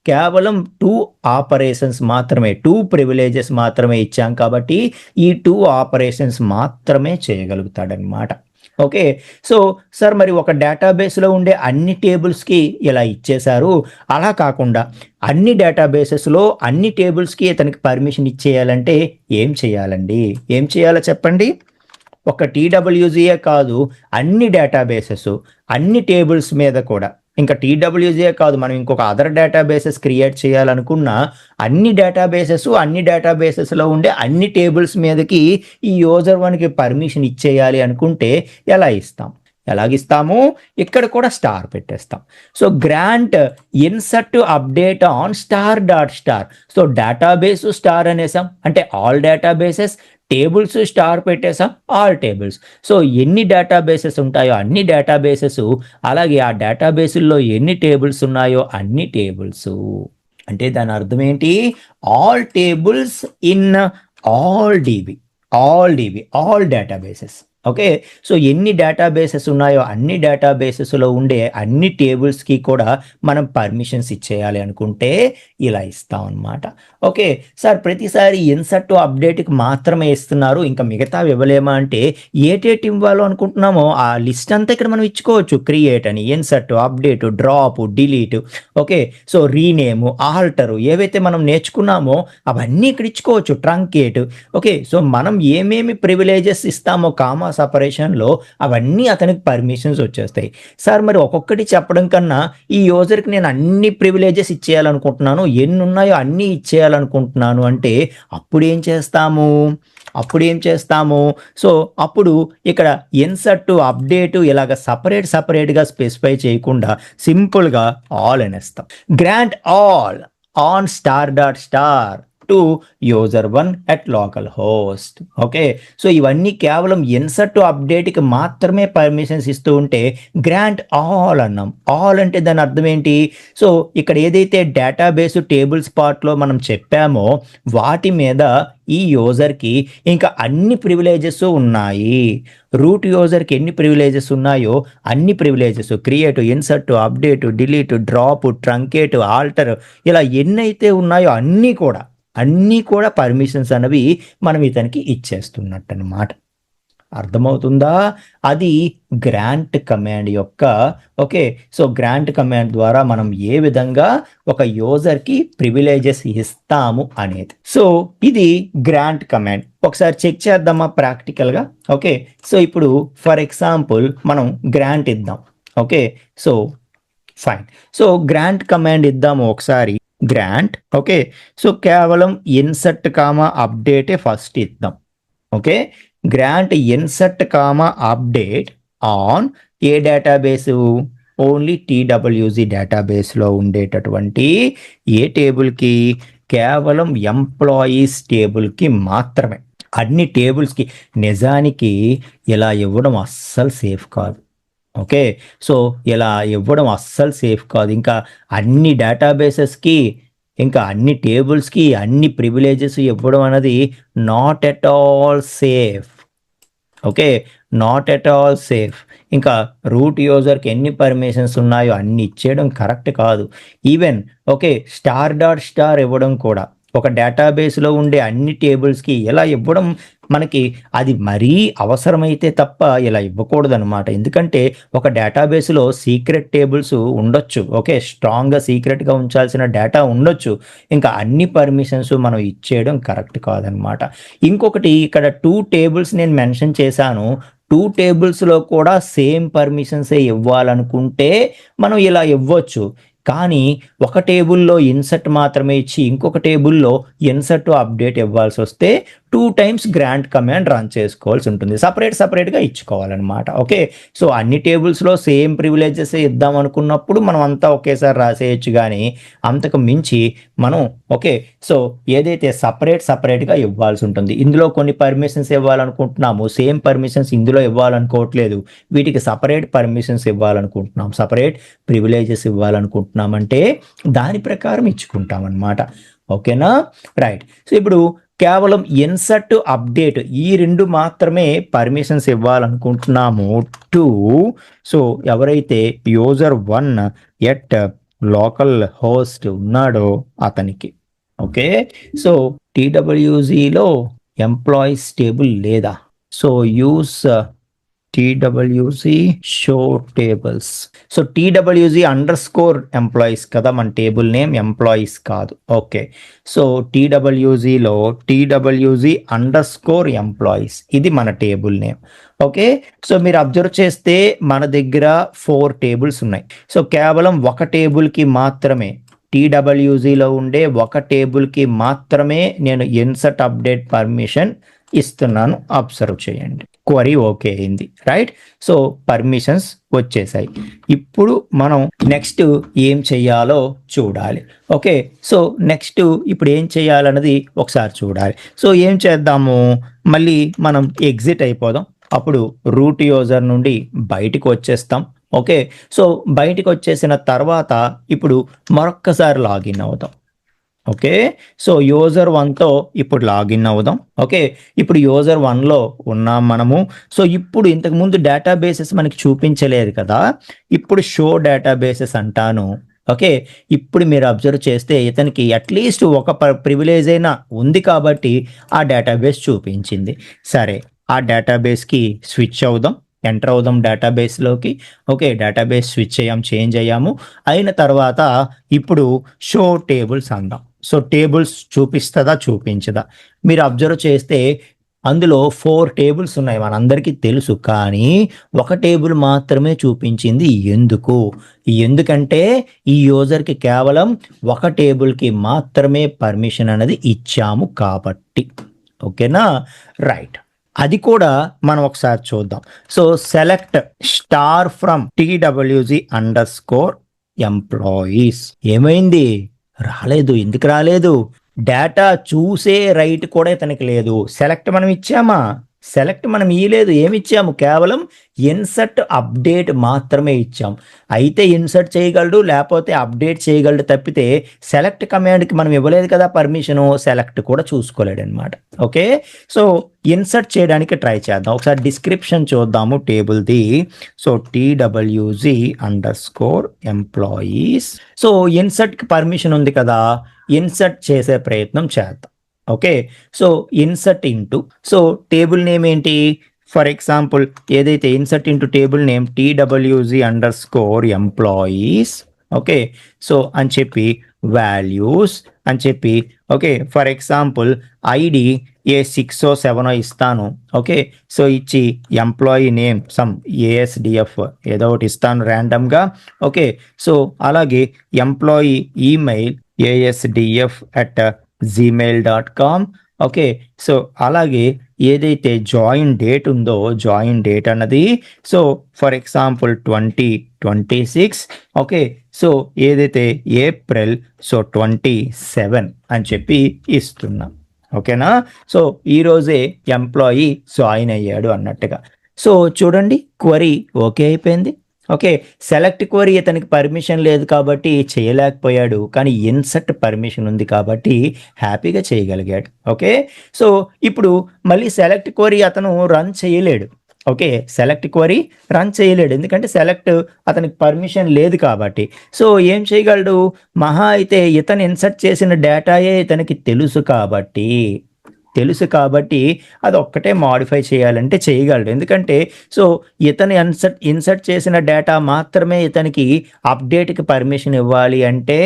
కేవలం 2 ఆపరేషన్స్ మాత్రమే, 2 ప్రివిలేజెస్ మాత్రమే ఇచ్చాం కాబట్టి ఈ 2 ఆపరేషన్స్ మాత్రమే చేయగలుగుతాడనమాట. ఓకే, సో సార్ మరి ఒక డేటాబేస్లో ఉండే అన్ని టేబుల్స్కి ఇలా ఇచ్చేశారు, అలా కాకుండా అన్ని డేటాబేసెస్లో అన్ని టేబుల్స్కి ఇతనికి పర్మిషన్ ఇచ్చేయాలంటే ఏం చేయాలో చెప్పండి. ఒక టీడబ్ల్యూజీయే కాదు, అన్ని డేటాబేసెస్, అన్ని టేబుల్స్ మీద కూడా, ఇంకా టీడబ్ల్యూజీయే కాదు, మనం ఇంకొక అదర్ డేటాబేసెస్ క్రియేట్ చేయాలనుకున్న అన్ని డేటాబేసెస్లో ఉండే అన్ని టేబుల్స్ మీదకి ఈ యూజర్1కి పర్మిషన్ ఇచ్చేయాలి అనుకుంటే ఎలాగిస్తాము, ఇక్కడ కూడా స్టార్ పెట్టేస్తాం. So grant insert to update on star dot star. So database star అనేసాం అంటే ఆల్ డేటాబేసెస్, టేబుల్స్ స్టార్ పెట్టేసాం ఆల్ టేబుల్స్. సో ఎన్ని డేటాబేసెస్ ఉంటాయో అన్ని డేటాబేసెస్, అలాగే ఆ డేటాబేసుల్లో ఎన్ని టేబుల్స్ ఉన్నాయో అన్ని టేబుల్స్. అంటే దాని అర్థం ఏంటి, all tables in all databases. Okay, so ఎన్ని డేటాబేసెస్ ఉన్నాయో అన్ని డేటాబేసెస్లో ఉండే అన్ని టేబుల్స్కి కూడా మనం పర్మిషన్స్ ఇచ్చేయాలి అనుకుంటే ఇలా ఇస్తాం అన్నమాట. ఓకే సార్, ప్రతిసారి ఇన్సర్ట్ టు అప్డేట్కి మాత్రమే ఇస్తున్నారు, ఇంకా మిగతావి ఇవ్వలేమా అంటే ఏటేటి ఇవ్వాలో అనుకుంటున్నామో ఆ లిస్ట్ అంతా ఇక్కడ మనం ఇచ్చుకోవచ్చు. క్రియేట్ అని, insert, update, drop, delete, okay, so rename, alter, ఏవైతే మనం నేర్చుకున్నామో అవన్నీ ఇక్కడ ఇచ్చుకోవచ్చు. ట్రంకేట్. ఓకే, సో మనం ఏమేమి ప్రివిలేజెస్ ఇస్తామో కామా సపరేషన్లో అవన్నీ అతనికి పర్మిషన్స్ వచ్చేస్తాయి. సార్ మరి ఒక్కొక్కటి చెప్పడం కన్నా ఈ యూజర్కి నేను అన్ని ప్రివిలేజెస్ ఇచ్చేయాలనుకుంటున్నాను, ఎన్ని ఉన్నాయో అన్నీ ఇచ్చేయాలనుకుంటున్నాను అంటే అప్పుడు ఏం చేస్తాము, సో అప్పుడు ఇక్కడ ఇన్సర్ట్ టు అప్డేట్ ఇలాగ సపరేట్గా స్పెసిఫై చేయకుండా సింపుల్గా ఆల్ అనేస్తాం. Grant all on star dot star to user one at local host. Okay, so ఇవన్నీ కేవలం ఇన్సర్ట్ టు అప్డేట్కి మాత్రమే పర్మిషన్స్ ఇస్తూ ఉంటే గ్రాంట్ ఆల్ అన్నాం. ఆల్ అంటే దాని అర్థం ఏంటి, సో ఇక్కడ ఏదైతే డేటాబేస్ టేబుల్స్ పార్ట్లో మనం చెప్పామో వాటి మీద ఈ యూజర్కి ఇంకా అన్ని ప్రివిలేజెస్ ఉన్నాయి. రూట్ యూజర్కి ఎన్ని ప్రివిలేజెస్ ఉన్నాయో అన్ని privileges, create, insert, update, delete, drop, truncate, alter, ఇలా ఎన్నైతే ఉన్నాయో అన్నీ కూడా పర్మిషన్స్ అనేవి మనం ఇతనికి ఇచ్చేస్తున్నట్టు అనమాట. అర్థమవుతుందా? అది గ్రాంట్ కమాండ్ యొక్క ఓకే, సో గ్రాంట్ కమాండ్ ద్వారా మనం ఏ విధంగా ఒక యూజర్కి ప్రివిలేజెస్ ఇస్తాము అనేది. సో ఇది గ్రాంట్ కమాండ్. ఒకసారి చెక్ చేద్దామా ప్రాక్టికల్గా. ఓకే, సో ఇప్పుడు ఫర్ ఎగ్జాంపుల్ మనం గ్రాంట్ ఇద్దాం. Okay, so fine. So grant command ఇద్దాము ఒకసారి. గ్రాంట్, ఓకే, సో కేవలం ఇన్సర్ట్ కామా అప్డేటే ఫస్ట్ ఇద్దాం. Okay, grant insert comma update on ఏ డేటాబేసు, ఓన్లీ టీడబ్ల్యూజీ డేటాబేస్లో ఉండేటటువంటి ఏ టేబుల్కి, కేవలం ఎంప్లాయీస్ టేబుల్కి మాత్రమే. అన్ని టేబుల్స్కి. నిజానికి ఇలా ఇవ్వడం అస్సలు సేఫ్ కాదు. ఓకే, సో ఇలా ఇవ్వడం అస్సలు సేఫ్ కాదు. ఇంకా అన్ని డేటాబేసెస్కి, ఇంకా అన్ని టేబుల్స్కి అన్ని ప్రివిలేజెస్ ఇవ్వడం అనేది not at all safe. Okay, not at all safe. ఇంకా రూట్ యూజర్కి ఎన్ని పర్మిషన్స్ ఉన్నాయో అన్ని ఇచ్చేయడం కరెక్ట్ కాదు. ఈవెన్ ఓకే, స్టార్ ఇవ్వడం కూడా ఒక డేటాబేస్లో ఉండే అన్ని టేబుల్స్కి ఇలా ఇవ్వడం మనకి అది మరీ అవసరమైతే తప్ప ఇలా ఇవ్వకూడదు అనమాట. ఎందుకంటే ఒక డేటాబేస్లో సీక్రెట్ టేబుల్స్ ఉండొచ్చు. ఓకే, స్ట్రాంగ్గా సీక్రెట్గా ఉంచాల్సిన డేటా ఉండొచ్చు. ఇంకా అన్ని పర్మిషన్స్ మనం ఇచ్చేయడం కరెక్ట్ కాదనమాట. ఇంకొకటి, ఇక్కడ 2 టేబుల్స్ నేను మెన్షన్ చేశాను. 2 టేబుల్స్లో కూడా సేమ్ పర్మిషన్సే ఇవ్వాలనుకుంటే మనం ఇలా ఇవ్వచ్చు. కానీ ఒక టేబుల్లో ఇన్సర్ట్ మాత్రమే ఇచ్చి ఇంకొక టేబుల్లో ఇన్సర్ట్ అప్డేట్ ఇవ్వాల్సి వస్తే 2 టైమ్స్ గ్రాంట్ కమాండ్ రన్ చేసుకోవాల్సి ఉంటుంది. సపరేట్గా ఇచ్చుకోవాలన్నమాట. ఓకే, సో అన్ని టేబుల్స్లో సేమ్ ప్రివిలేజెస్ ఇద్దాం అనుకున్నప్పుడు మనం అంతా ఒకేసారి రాసేయచ్చు. కానీ అంతకు మించి మనం ఓకే, సో ఏదైతే సపరేట్గా ఇవ్వాల్సి ఉంటుంది. ఇందులో కొన్ని పర్మిషన్స్ ఇవ్వాలనుకుంటున్నాము, సేమ్ పర్మిషన్స్ ఇందులో ఇవ్వాలనుకోవట్లేదు. వీటికి సపరేట్ పర్మిషన్స్ ఇవ్వాలనుకుంటున్నాం, సపరేట్ ప్రివిలేజెస్ ఇవ్వాలనుకుంటున్నామంటే దాని ప్రకారం ఇచ్చుకుంటాం అన్నమాట. ఓకేనా, రైట్. సో ఇప్పుడు కేవలం ఇన్సర్ట్ అప్డేట్ ఈ 2 మాత్రమే పర్మిషన్స్ ఇవ్వాలనుకుంటున్నాము టు, సో ఎవరైతే user1 ఎట్ లోకల్ హోస్ట్ ఉన్నాడో అతనికి. ఓకే, సో టీడబ్ల్యూజీలో ఎంప్లాయీస్ టేబుల్ లేదా, so use TWG show tables. So TWG _employees కదా మన టేబుల్ నేమ్, ఎంప్లాయీస్ కాదు. ఓకే, సో టీడబ్ల్యూజీలో టీడబ్ల్యూజీ _ఎంప్లాయీస్ ఇది మన టేబుల్ నేమ్. ఓకే, సో మీరు అబ్జర్వ్ చేస్తే మన దగ్గర 4 టేబుల్స్ ఉన్నాయి. సో కేవలం ఒక టేబుల్కి మాత్రమే, టీడబ్ల్యూజీలో ఉండే ఒక టేబుల్కి మాత్రమే నేను ఇన్సర్ట్ అప్డేట్ పర్మిషన్ ఇస్తున్నాను. అబ్జర్వ్ చేయండి, క్వరీ ఓకే అయింది, రైట్. సో పర్మిషన్స్ వచ్చేసాయి. ఇప్పుడు మనం నెక్స్ట్ ఏం చెయ్యాలో చూడాలి. ఓకే, సో నెక్స్ట్ ఇప్పుడు ఏం చేయాలన్నది ఒకసారి చూడాలి. సో ఏం చేద్దాము, మళ్ళీ మనం ఎగ్జిట్ అయిపోదాం. అప్పుడు రూట్ యూజర్ నుండి బయటికి వచ్చేస్తాం. ఓకే, సో బయటికి వచ్చేసిన తర్వాత ఇప్పుడు మరొక్కసారి లాగిన్ అవుదాం. ఓకే, సో user1తో ఇప్పుడు లాగిన్ అవుదాం. ఓకే, ఇప్పుడు user1లో ఉన్నాం మనము. సో ఇప్పుడు ఇంతకుముందు డేటాబేసెస్ మనకి చూపించలేదు కదా, ఇప్పుడు షో డేటాబేసెస్ అంటాను. ఓకే, ఇప్పుడు మీరు అబ్జర్వ్ చేస్తే ఇతనికి అట్లీస్ట్ ఒక ప్రివిలేజ్ అయినా ఉంది కాబట్టి ఆ డేటాబేస్ చూపించింది. సరే, ఆ డేటాబేస్కి స్విచ్ అవుదాం, ఎంటర్ అవుదాం డేటాబేస్లోకి. ఓకే, డేటాబేస్ స్విచ్ అయ్యాం, చేంజ్ అయ్యాము. అయిన తర్వాత ఇప్పుడు షో టేబుల్స్ అందాం. సో టేబుల్స్ చూపిస్తుందా చూపించదా, మీరు అబ్జర్వ్ చేస్తే అందులో 4 టేబుల్స్ ఉన్నాయి మనందరికీ తెలుసు. కానీ ఒక టేబుల్ మాత్రమే చూపించింది. ఎందుకంటే ఈ యూజర్కి కేవలం ఒక టేబుల్కి మాత్రమే పర్మిషన్ అనేది ఇచ్చాము కాబట్టి. ఓకేనా, రైట్. అది కూడా మనం ఒకసారి చూద్దాం. So select star from TWG _employees. ఏమైంది, రాలేదు. ఎందుకు రాలేదు, డేటా చూసే రైట్ కూడా ఇతనికి లేదు. సెలెక్ట్ మనం ఇచ్చామా, సెలెక్ట్ మనం ఇయ్యలేదు. ఏమి ఇచ్చాము, కేవలం ఇన్సర్ట్ అప్డేట్ మాత్రమే ఇచ్చాం. అయితే ఇన్సర్ట్ చేయగలడు, లేకపోతే అప్డేట్ చేయగలడు తప్పితే సెలెక్ట్ కమాండ్కి మనం ఇవ్వలేదు కదా పర్మిషను, సెలెక్ట్ కూడా చూసుకోలేడు అనమాట. ఓకే, సో ఇన్సర్ట్ చేయడానికి ట్రై చేద్దాం. ఒకసారి డిస్క్రిప్షన్ చూద్దాము టేబుల్ది. So TWG _employees. సో ఇన్సర్ట్కి పర్మిషన్ ఉంది కదా, ఇన్సర్ట్ చేసే ప్రయత్నం చేద్దాం. Okay, so insert into, so table name ఏంటి, ఫర్ ఎగ్జాంపుల్ ఏదైతే insert into table name TWG _employees. Okay, so అని చెప్పి వాల్యూస్ అని చెప్పి, ఓకే, ఫర్ ఎగ్జాంపుల్ ఐడి ఏ 6 7 ఇస్తాను. ఓకే, సో ఇచ్చి ఎంప్లాయీ నేమ్ సమ్ ఏఎస్డిఎఫ్ ఏదో ఒకటి ఇస్తాను ర్యాండమ్గా. ఓకే, సో అలాగే employee email asdf@gmail.com. Okay, so అలాగే ఏదైతే జాయిన్ డేట్ ఉందో జాయిన్ డేట్ అన్నది so for example 2026. Okay, so ఏదైతే ఏప్రిల్ సో 27 అని చెప్పి ఇస్తున్నాం. ఓకేనా, సో ఈరోజే ఎంప్లాయీ జాయిన్ అయ్యాడు అన్నట్టుగా. సో చూడండి క్వరీ ఓకే అయిపోయింది. ఓకే, సెలెక్ట్ క్వరీ ఇతనికి పర్మిషన్ లేదు కాబట్టి చేయలేకపోయాడు, కానీ ఇన్సర్ట్ పర్మిషన్ ఉంది కాబట్టి హ్యాపీగా చేయగలిగాడు. ఓకే, సో ఇప్పుడు మళ్ళీ సెలెక్ట్ క్వరీ అతను రన్ చేయలేడు. ఓకే, సెలెక్ట్ క్వరీ రన్ చేయలేడు ఎందుకంటే సెలెక్ట్ అతనికి పర్మిషన్ లేదు కాబట్టి. సో ఏం చేయగలడు, మహా అయితే ఇతను ఇన్సర్ట్ చేసిన డేటాయే ఇతనికి తెలుసు కాబట్టి అది ఒక్కటే మాడిఫై చేయాలంటే చేయగలడు. ఎందుకంటే సో ఇతను ఇన్సర్ట్ చేసిన డేటా మాత్రమే ఇతనికి అప్డేట్కి పర్మిషన్ ఇవ్వాలి అంటే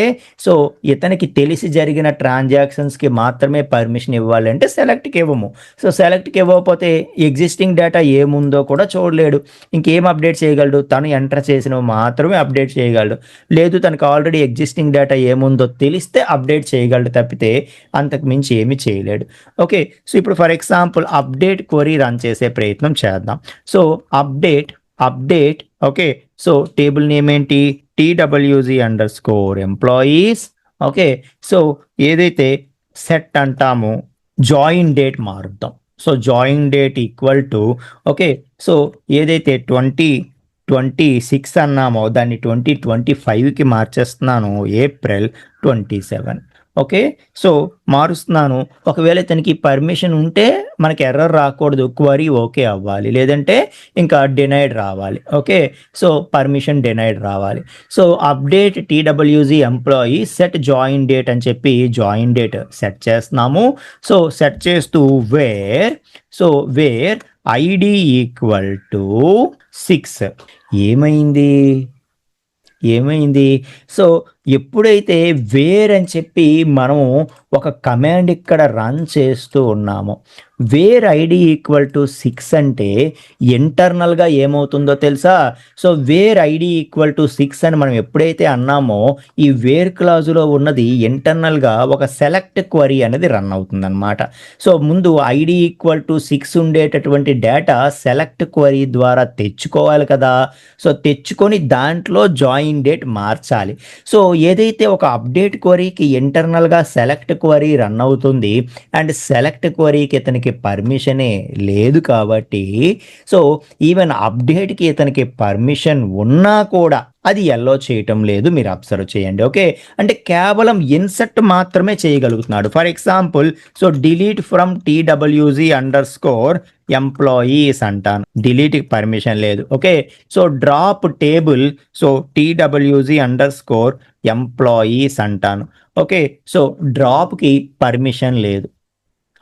సో ఇతనికి తెలిసి జరిగిన ట్రాన్సాక్షన్స్కి మాత్రమే పర్మిషన్ ఇవ్వాలి అంటే సెలెక్ట్కి ఇవ్వము. సో సెలెక్ట్కి ఇవ్వకపోతే ఎగ్జిస్టింగ్ డేటా ఏముందో కూడా చూడలేడు, ఇంకేం అప్డేట్ చేయగలడు, తను ఎంటర్ చేసినవి మాత్రమే అప్డేట్ చేయగలడు. లేదు తనకు ఆల్రెడీ ఎగ్జిస్టింగ్ డేటా ఏముందో తెలిస్తే అప్డేట్ చేయగలడు తప్పితే అంతకు మించి ఏమీ చేయలేడు. ఓకే, సో ఇప్పుడు for example update query run చేసే ప్రయత్నం చేద్దాం. So update okay, so table name ఏంటి, TWG_employees. ఓకే, సో ఏదైతే సెట్ అంటామో జాయిన్ డేట్ మారుద్దాం. So join date equal to okay, so ఏదైతే 2026 అన్నామో దాన్ని 2025కి మార్చేస్తున్నాను, ఏప్రిల్ 27. ఓకే, సో మారుస్తున్నాను. ఒకవేళ ఇతనికి పర్మిషన్ ఉంటే మనకి ఎర్రర్ రాకూడదు, క్వరీ ఓకే అవ్వాలి, లేదంటే ఇంకా డినైడ్ రావాలి. ఓకే, సో పర్మిషన్ డినైడ్ రావాలి. So update TWG employee set join date అని చెప్పి జాయిన్ డేట్ సెట్ చేస్తున్నాము. సో సెట్ చేస్తూ వేర్ ఐడి ఈక్వల్ టు 6. ఏమైంది, సో ఎప్పుడైతే వేర్ అని చెప్పి మనము ఒక కమాండ్ ఇక్కడ రన్ చేస్తూ ఉన్నామో, వేర్ ఐడి ఈక్వల్ టు 6 అంటే ఇంటర్నల్గా ఏమవుతుందో తెలుసా. So where ID equal to 6 అని మనం ఎప్పుడైతే అన్నామో ఈ వేర్ క్లాజులో ఉన్నది ఇంటర్నల్గా ఒక సెలెక్ట్ క్వరీ అనేది రన్ అవుతుంది అనమాట. సో ముందు ఐడి ఈక్వల్ టు 6 ఉండేటటువంటి డేటా సెలెక్ట్ క్వరీ ద్వారా తెచ్చుకోవాలి కదా. సో తెచ్చుకొని దాంట్లో జాయిన్ డేట్ మార్చాలి. సో ఏదైతే ఒక అప్డేట్ క్వరీకి ఇంటర్నల్గా సెలెక్ట్ క్వరీ రన్ అవుతుంది అండ్ సెలెక్ట్ క్వరీకి ఇతనికి పర్మిషనే లేదు కాబట్టి సో ఈవెన్ అప్డేట్కి ఇతనికి పర్మిషన్ ఉన్నా కూడా అది ఎల్లో చేయటం లేదు, మీరు అబ్జర్వ్ చేయండి. ఓకే, అంటే కేవలం ఇన్సర్ట్ మాత్రమే చేయగలుగుతున్నాడు. For example so delete from TWG_employees అంటాను, డిలీట్కి పర్మిషన్ లేదు. Okay, so drop table so TWG_employees అంటాను. ఓకే, సో డ్రాప్కి పర్మిషన్ లేదు.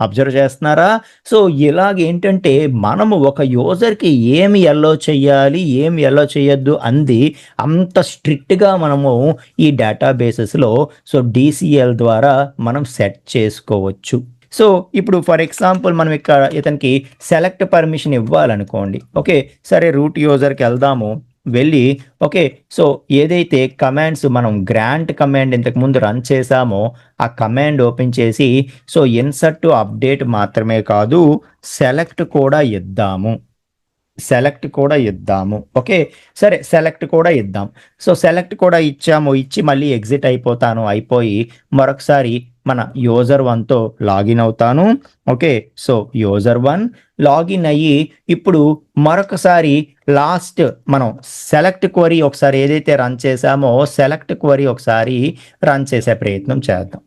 అబ్జర్వ్ చేస్తున్నారా. సో ఇలాగేంటంటే మనము ఒక యూజర్కి ఏమి ఎల్లో చేయాలి ఏమి ఎల్లో చేయొద్దు అంది అంత స్ట్రిక్ట్గా మనము ఈ డేటాబేసెస్లో సో DCL ద్వారా మనం సెట్ చేసుకోవచ్చు. సో ఇప్పుడు ఫర్ ఎగ్జాంపుల్ మనం ఇక్కడ ఇతనికి సెలెక్ట్ పర్మిషన్ ఇవ్వాలనుకోండి. ఓకే, సరే రూట్ యూజర్కి వెళ్దాము, వెళ్ళి ఓకే, సో ఏదైతే కమాండ్స్ మనం గ్రాంట్ కమాండ్ ఇంతకుముందు రన్ చేసామో ఆ కమాండ్ ఓపెన్ చేసి సో ఇన్సర్ట్ టు అప్డేట్ మాత్రమే కాదు సెలెక్ట్ కూడా ఇద్దాము. ఓకే, సరే సెలెక్ట్ కూడా ఇద్దాం. సో సెలెక్ట్ కూడా ఇచ్చి మళ్ళీ ఎగ్జిట్ అయిపోయి మరొకసారి మన user1తో లాగిన్ అవుతాను. ఓకే, సో user1 లాగిన్ అయ్యి ఇప్పుడు మరొకసారి లాస్ట్ మనం సెలెక్ట్ క్వరీ ఒకసారి ఏదైతే రన్ చేసామో సెలెక్ట్ క్వరీ ఒకసారి రన్ చేసే ప్రయత్నం చేద్దాం.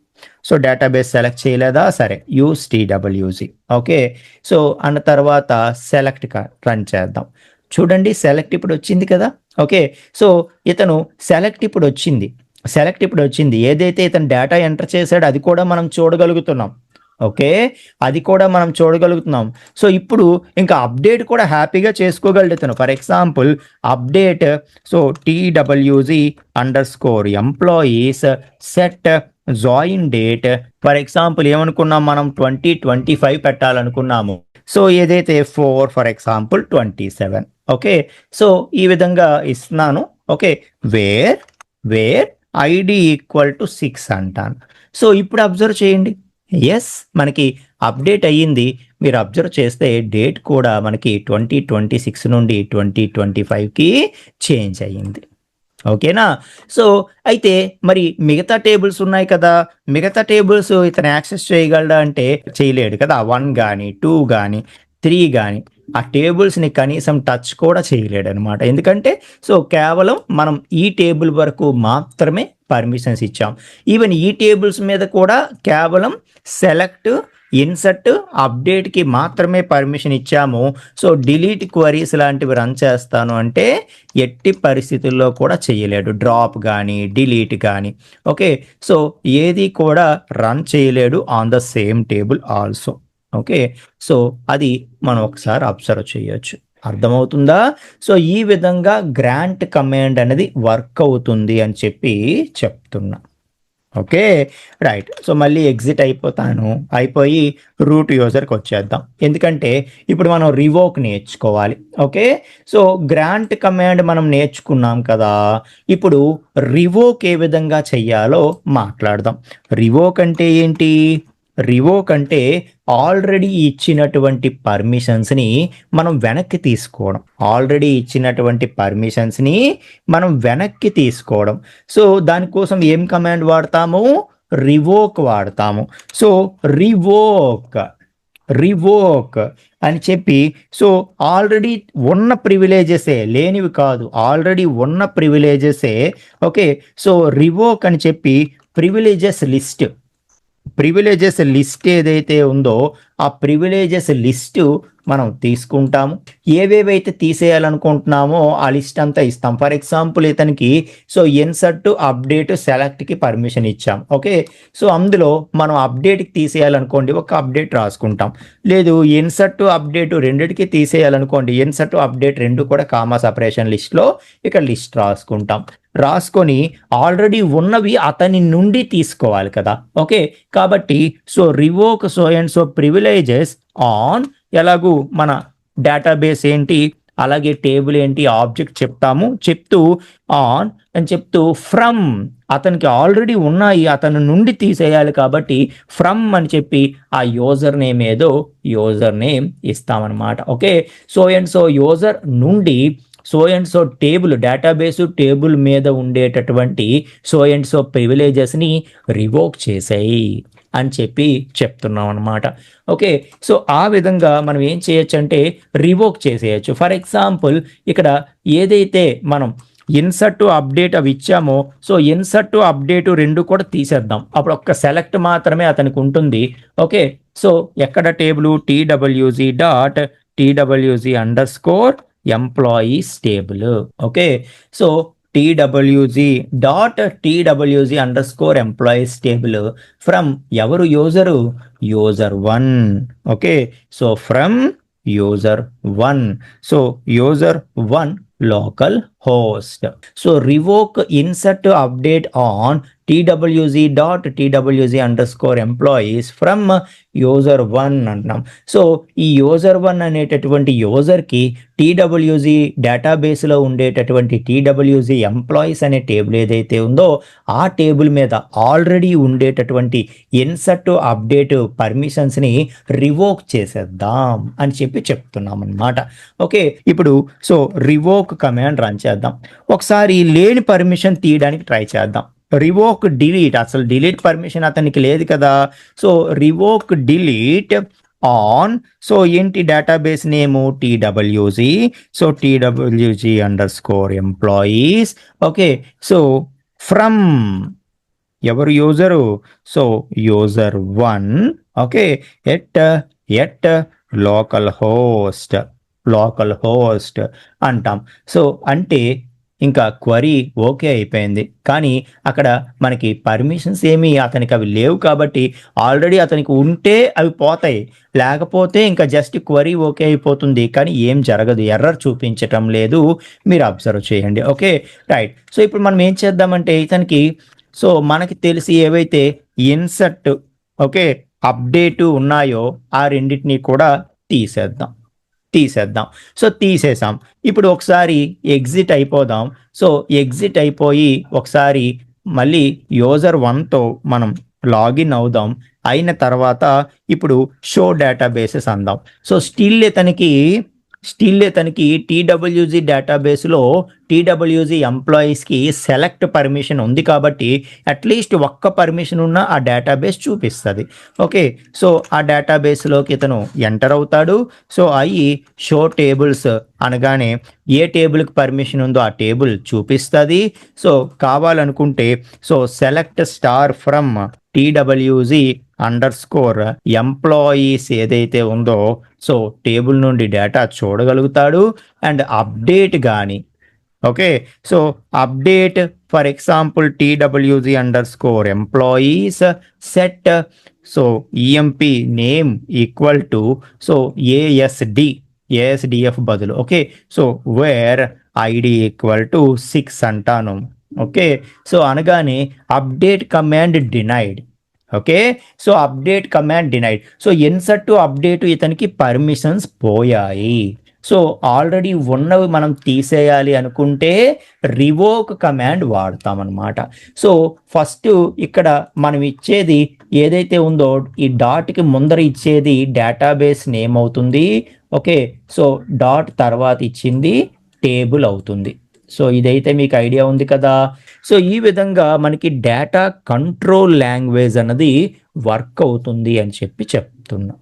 సో డేటాబేస్ సెలెక్ట్ చేయలేదా, సరే యూస్ TWG. ఓకే, సో అన్న తర్వాత సెలెక్ట్ రన్ చేద్దాం. చూడండి సెలెక్ట్ ఇప్పుడు వచ్చింది కదా. ఓకే, సో ఇతను సెలెక్ట్ ఇప్పుడు వచ్చింది ఏదైతే ఇతను డేటా ఎంటర్ చేశాడో అది కూడా మనం చూడగలుగుతున్నాం. ఓకే, అది కూడా మనం చూడగలుగుతున్నాం. సో ఇప్పుడు ఇంకా అప్డేట్ కూడా హ్యాపీగా చేసుకోగలుగుతాను. For example update, so TWG_employees set join date. For example ఏమనుకున్నాం మనం, 2025 పెట్టాలనుకున్నాము. సో ఏదైతే 4 ఫర్ ఎగ్జాంపుల్ 27. ఓకే, సో ఈ విధంగా ఇస్తున్నాను. Okay, wear ID equal to 6 అంటాను. సో ఇప్పుడు అబ్జర్వ్ చేయండి, ఎస్ మనకి అప్డేట్ అయ్యింది. మీరు అబ్జర్వ్ చేస్తే డేట్ కూడా మనకి 2026 నుండి 2025కి చేంజ్ అయ్యింది. ఓకేనా? సో అయితే మరి మిగతా టేబుల్స్ ఉన్నాయి కదా, మిగతా టేబుల్స్ ఇతను యాక్సెస్ చేయగలడా అంటే చేయలేడు కదా. 1 కానీ 2 కానీ 3 కానీ ఆ టేబుల్స్ని కనీసం టచ్ కూడా చేయలేడు అనమాట. ఎందుకంటే సో కేవలం మనం ఈ టేబుల్ వరకు మాత్రమే పర్మిషన్స్ ఇచ్చాం. ఈవెన్ ఈ టేబుల్స్ మీద కూడా కేవలం సెలెక్ట్, ఇన్సర్ట్, అప్డేట్కి మాత్రమే పర్మిషన్ ఇచ్చాము. సో డిలీట్ క్వరీస్ లాంటివి రన్ చేస్తాను అంటే ఎట్టి పరిస్థితుల్లో కూడా చేయలేడు. డ్రాప్ కానీ డిలీట్ కానీ. ఓకే, సో ఏది కూడా రన్ చేయలేడు on the same table also. Okay, so అది మనం ఒకసారి అబ్జర్వ్ చేయొచ్చు. అర్థమవుతుందా? సో ఈ విధంగా గ్రాంట్ కమాండ్ అనేది వర్క్ అవుతుంది అని చెప్పి చెప్తున్నా. Okay, right. సో మళ్ళీ ఎగ్జిట్ అయిపోయి రూట్ యూజర్కి వచ్చేద్దాం. ఎందుకంటే ఇప్పుడు మనం రివోక్ నేర్చుకోవాలి. ఓకే, సో గ్రాంట్ కమాండ్ మనం నేర్చుకున్నాం కదా, ఇప్పుడు రివోక్ ఏ విధంగా చెయ్యాలో మాట్లాడదాం. రివోక్ అంటే ఏంటి? రివోక్ అంటే ఆల్రెడీ ఇచ్చినటువంటి పర్మిషన్స్ని మనం వెనక్కి తీసుకోవడం. ఆల్రెడీ ఇచ్చినటువంటి పర్మిషన్స్ని మనం వెనక్కి తీసుకోవడం. సో దానికోసం ఏం కమాండ్ వాడతాము? రివోక్ వాడతాము. సో రివోక్ అని చెప్పి, సో ఆల్రెడీ ఉన్న ప్రివిలేజెసే, లేనివి కాదు, ఆల్రెడీ ఉన్న ప్రివిలేజెసే. ఓకే, సో రివోక్ అని చెప్పి ప్రివిలేజెస్ లిస్ట్ ఏదైతే ఉందో ఆ ప్రివిలేజెస్ లిస్టు మనం తీసుకుంటాము. ఏవేవైతే తీసేయాలనుకుంటున్నామో ఆ లిస్ట్ అంతా ఇస్తాం. ఫర్ ఎగ్జాంపుల్ ఇతనికి సో ఇన్సర్ట్, అప్డేట్, సెలెక్ట్కి పర్మిషన్ ఇచ్చాం. ఓకే, సో అందులో మనం అప్డేట్కి తీసేయాలనుకోండి, ఒక అప్డేట్ రాసుకుంటాం. లేదు ఇన్సర్ట్, అప్డేట్ రెండిటికి తీసేయాలనుకోండి, ఇన్సర్ట్, అప్డేట్ రెండు కూడా కామా సపరేషన్ లిస్ట్లో ఇక్కడ లిస్ట్ రాసుకొని ఆల్రెడీ ఉన్నవి అతని నుండి తీసుకోవాలి కదా. ఓకే, కాబట్టి so revoke so and so privileges on, ఎలాగూ మన డేటాబేస్ ఏంటి, అలాగే టేబుల్ ఏంటి, ఆబ్జెక్ట్ చెప్తూ ఆన్ అని చెప్తూ ఫ్రమ్, అతనికి ఆల్రెడీ ఉన్నాయి, అతని నుండి తీసేయాలి కాబట్టి ఫ్రమ్ అని చెప్పి ఆ యూజర్ నేమ్ ఇస్తామన్నమాట. Okay, so and so user నుండి so and so table, database table మీద ఉండేటటువంటి సో అండ్ సో ప్రివిలేజెస్ని రివోక్ చేసాయి అని చెప్పి చెప్తున్నాం అనమాట. ఓకే, సో ఆ విధంగా మనం ఏం చేయొచ్చు అంటే రివోక్ చేసేయచ్చు. ఫర్ ఎగ్జాంపుల్ ఇక్కడ ఏదైతే మనం ఇన్సర్ట్, అప్డేట్ అవి ఇచ్చామో, సో ఇన్సర్ట్, అప్డేట్ రెండు కూడా తీసేద్దాం. అప్పుడు ఒక్క సెలెక్ట్ మాత్రమే అతనికి ఉంటుంది. ఓకే, సో ఎక్కడ table TWG_employees table. Okay, so TWG_employees table from ఎవరు? User 1. Okay, so from user 1, so user 1 local host. So revoke insert update on TWG_employees from user 1 అంటున్నాం. సో ఈ యూజర్ 1 అనేటటువంటి యూజర్కి TWG డేటాబేస్లో ఉండేటటువంటి TWG ఎంప్లాయీస్ అనే table ఏదైతే ఉందో ఆ టేబుల్ మీద ఆల్రెడీ ఉండేటటువంటి ఇన్సర్ట్, అప్డేట్ పర్మిషన్స్ని రివోక్ చేసేద్దాం అని చెప్పి చెప్తున్నాం అనమాట. ఓకే, ఇప్పుడు సో రివోక్ కమాండ్ రన్ చేద్దాం. ఒకసారి లేని పర్మిషన్ తీయడానికి ట్రై చేద్దాం. రివోక్ డిలీట్, అసలు డిలీట్ పర్మిషన్ అతనికి లేదు కదా. So revoke delete on, so ఏంటి database name TWG, so TWG_employees. Okay, so from ఎవరు? User, so user 1. Okay, at local host అంటాం. సో అంటే ఇంకా క్వరీ ఓకే అయిపోయింది. కానీ అక్కడ మనకి పర్మిషన్స్ ఏమీ అతనికి అవి లేవు కాబట్టి ఆల్రెడీ అతనికి ఉంటే అవి పోతాయి. లేకపోతే ఇంకా జస్ట్ క్వరీ ఓకే అయిపోతుంది. కానీ ఏం జరగదు. ఎర్రర్ చూపించటం లేదు. మీరు అబ్జర్వ్ చేయండి. ఓకే. రైట్. సో ఇప్పుడు మనం ఏం చేద్దామంటే ఇతనికి సో మనకి తెలిసి ఏవైతే ఇన్సర్ట్ ఓకే అప్డేటు ఉన్నాయో ఆ రెండింటినీ కూడా తీసేద్దాం. సో తీసేసాం. ఇప్పుడు ఒకసారి ఎగ్జిట్ అయిపోదాం. సో ఎగ్జిట్ అయిపోయి ఒకసారి మళ్ళీ యూజర్ 1తో మనం లాగిన్ అవుదాం. అయిన తర్వాత ఇప్పుడు షో డేటాబేసెస్ అందాం. సో స్టిల్ ఇతనికి టీడబ్ల్యూజీ డేటాబేస్లో టీడబ్ల్యూజీ ఎంప్లాయీస్కి సెలెక్ట్ పర్మిషన్ ఉంది కాబట్టి అట్లీస్ట్ ఒక్క పర్మిషన్ ఉన్న ఆ డేటాబేస్ చూపిస్తుంది. ఓకే. సో ఆ డేటాబేస్లోకి ఇతను ఎంటర్ అవుతాడు. సో అయ్యి షో టేబుల్స్ అనగానే ఏ టేబుల్కి పర్మిషన్ ఉందో ఆ టేబుల్ చూపిస్తుంది. సో కావాలనుకుంటే so select star from TWG _employees ఏదైతే ఉందో సో టేబుల్ నుండి డేటా చూడగలుగుతాడు. అండ్ అప్డేట్ కానీ okay. So update for example TWG _employees set so EMP name equal to so ASDF బదులు okay. So where ID equal to 6 అంటాను. Okay. So అనగానే update command denied. Okay. So update command denied. So insert to update ఇతనికి permissions పోయాయి. So already ఉన్నవి మనం తీసేయాలి అనుకుంటే revoke command వాడతామన్నమాట. So first ఇక్కడ మనం ఇచ్చేది ఏదైతే ఉందో ఈ డాట్కి ముందర ఇచ్చేది డేటాబేస్ నేమ్ అవుతుంది. ఓకే. సో డాట్ తర్వాత ఇచ్చింది టేబుల్ అవుతుంది. సో ఇదైతే మీకు ఐడియా ఉంది కదా. సో ఈ విధంగా మనకి డేటా కంట్రోల్ లాంగ్వేజ్ అన్నది వర్క్ అవుతుంది అని చెప్తున్నా.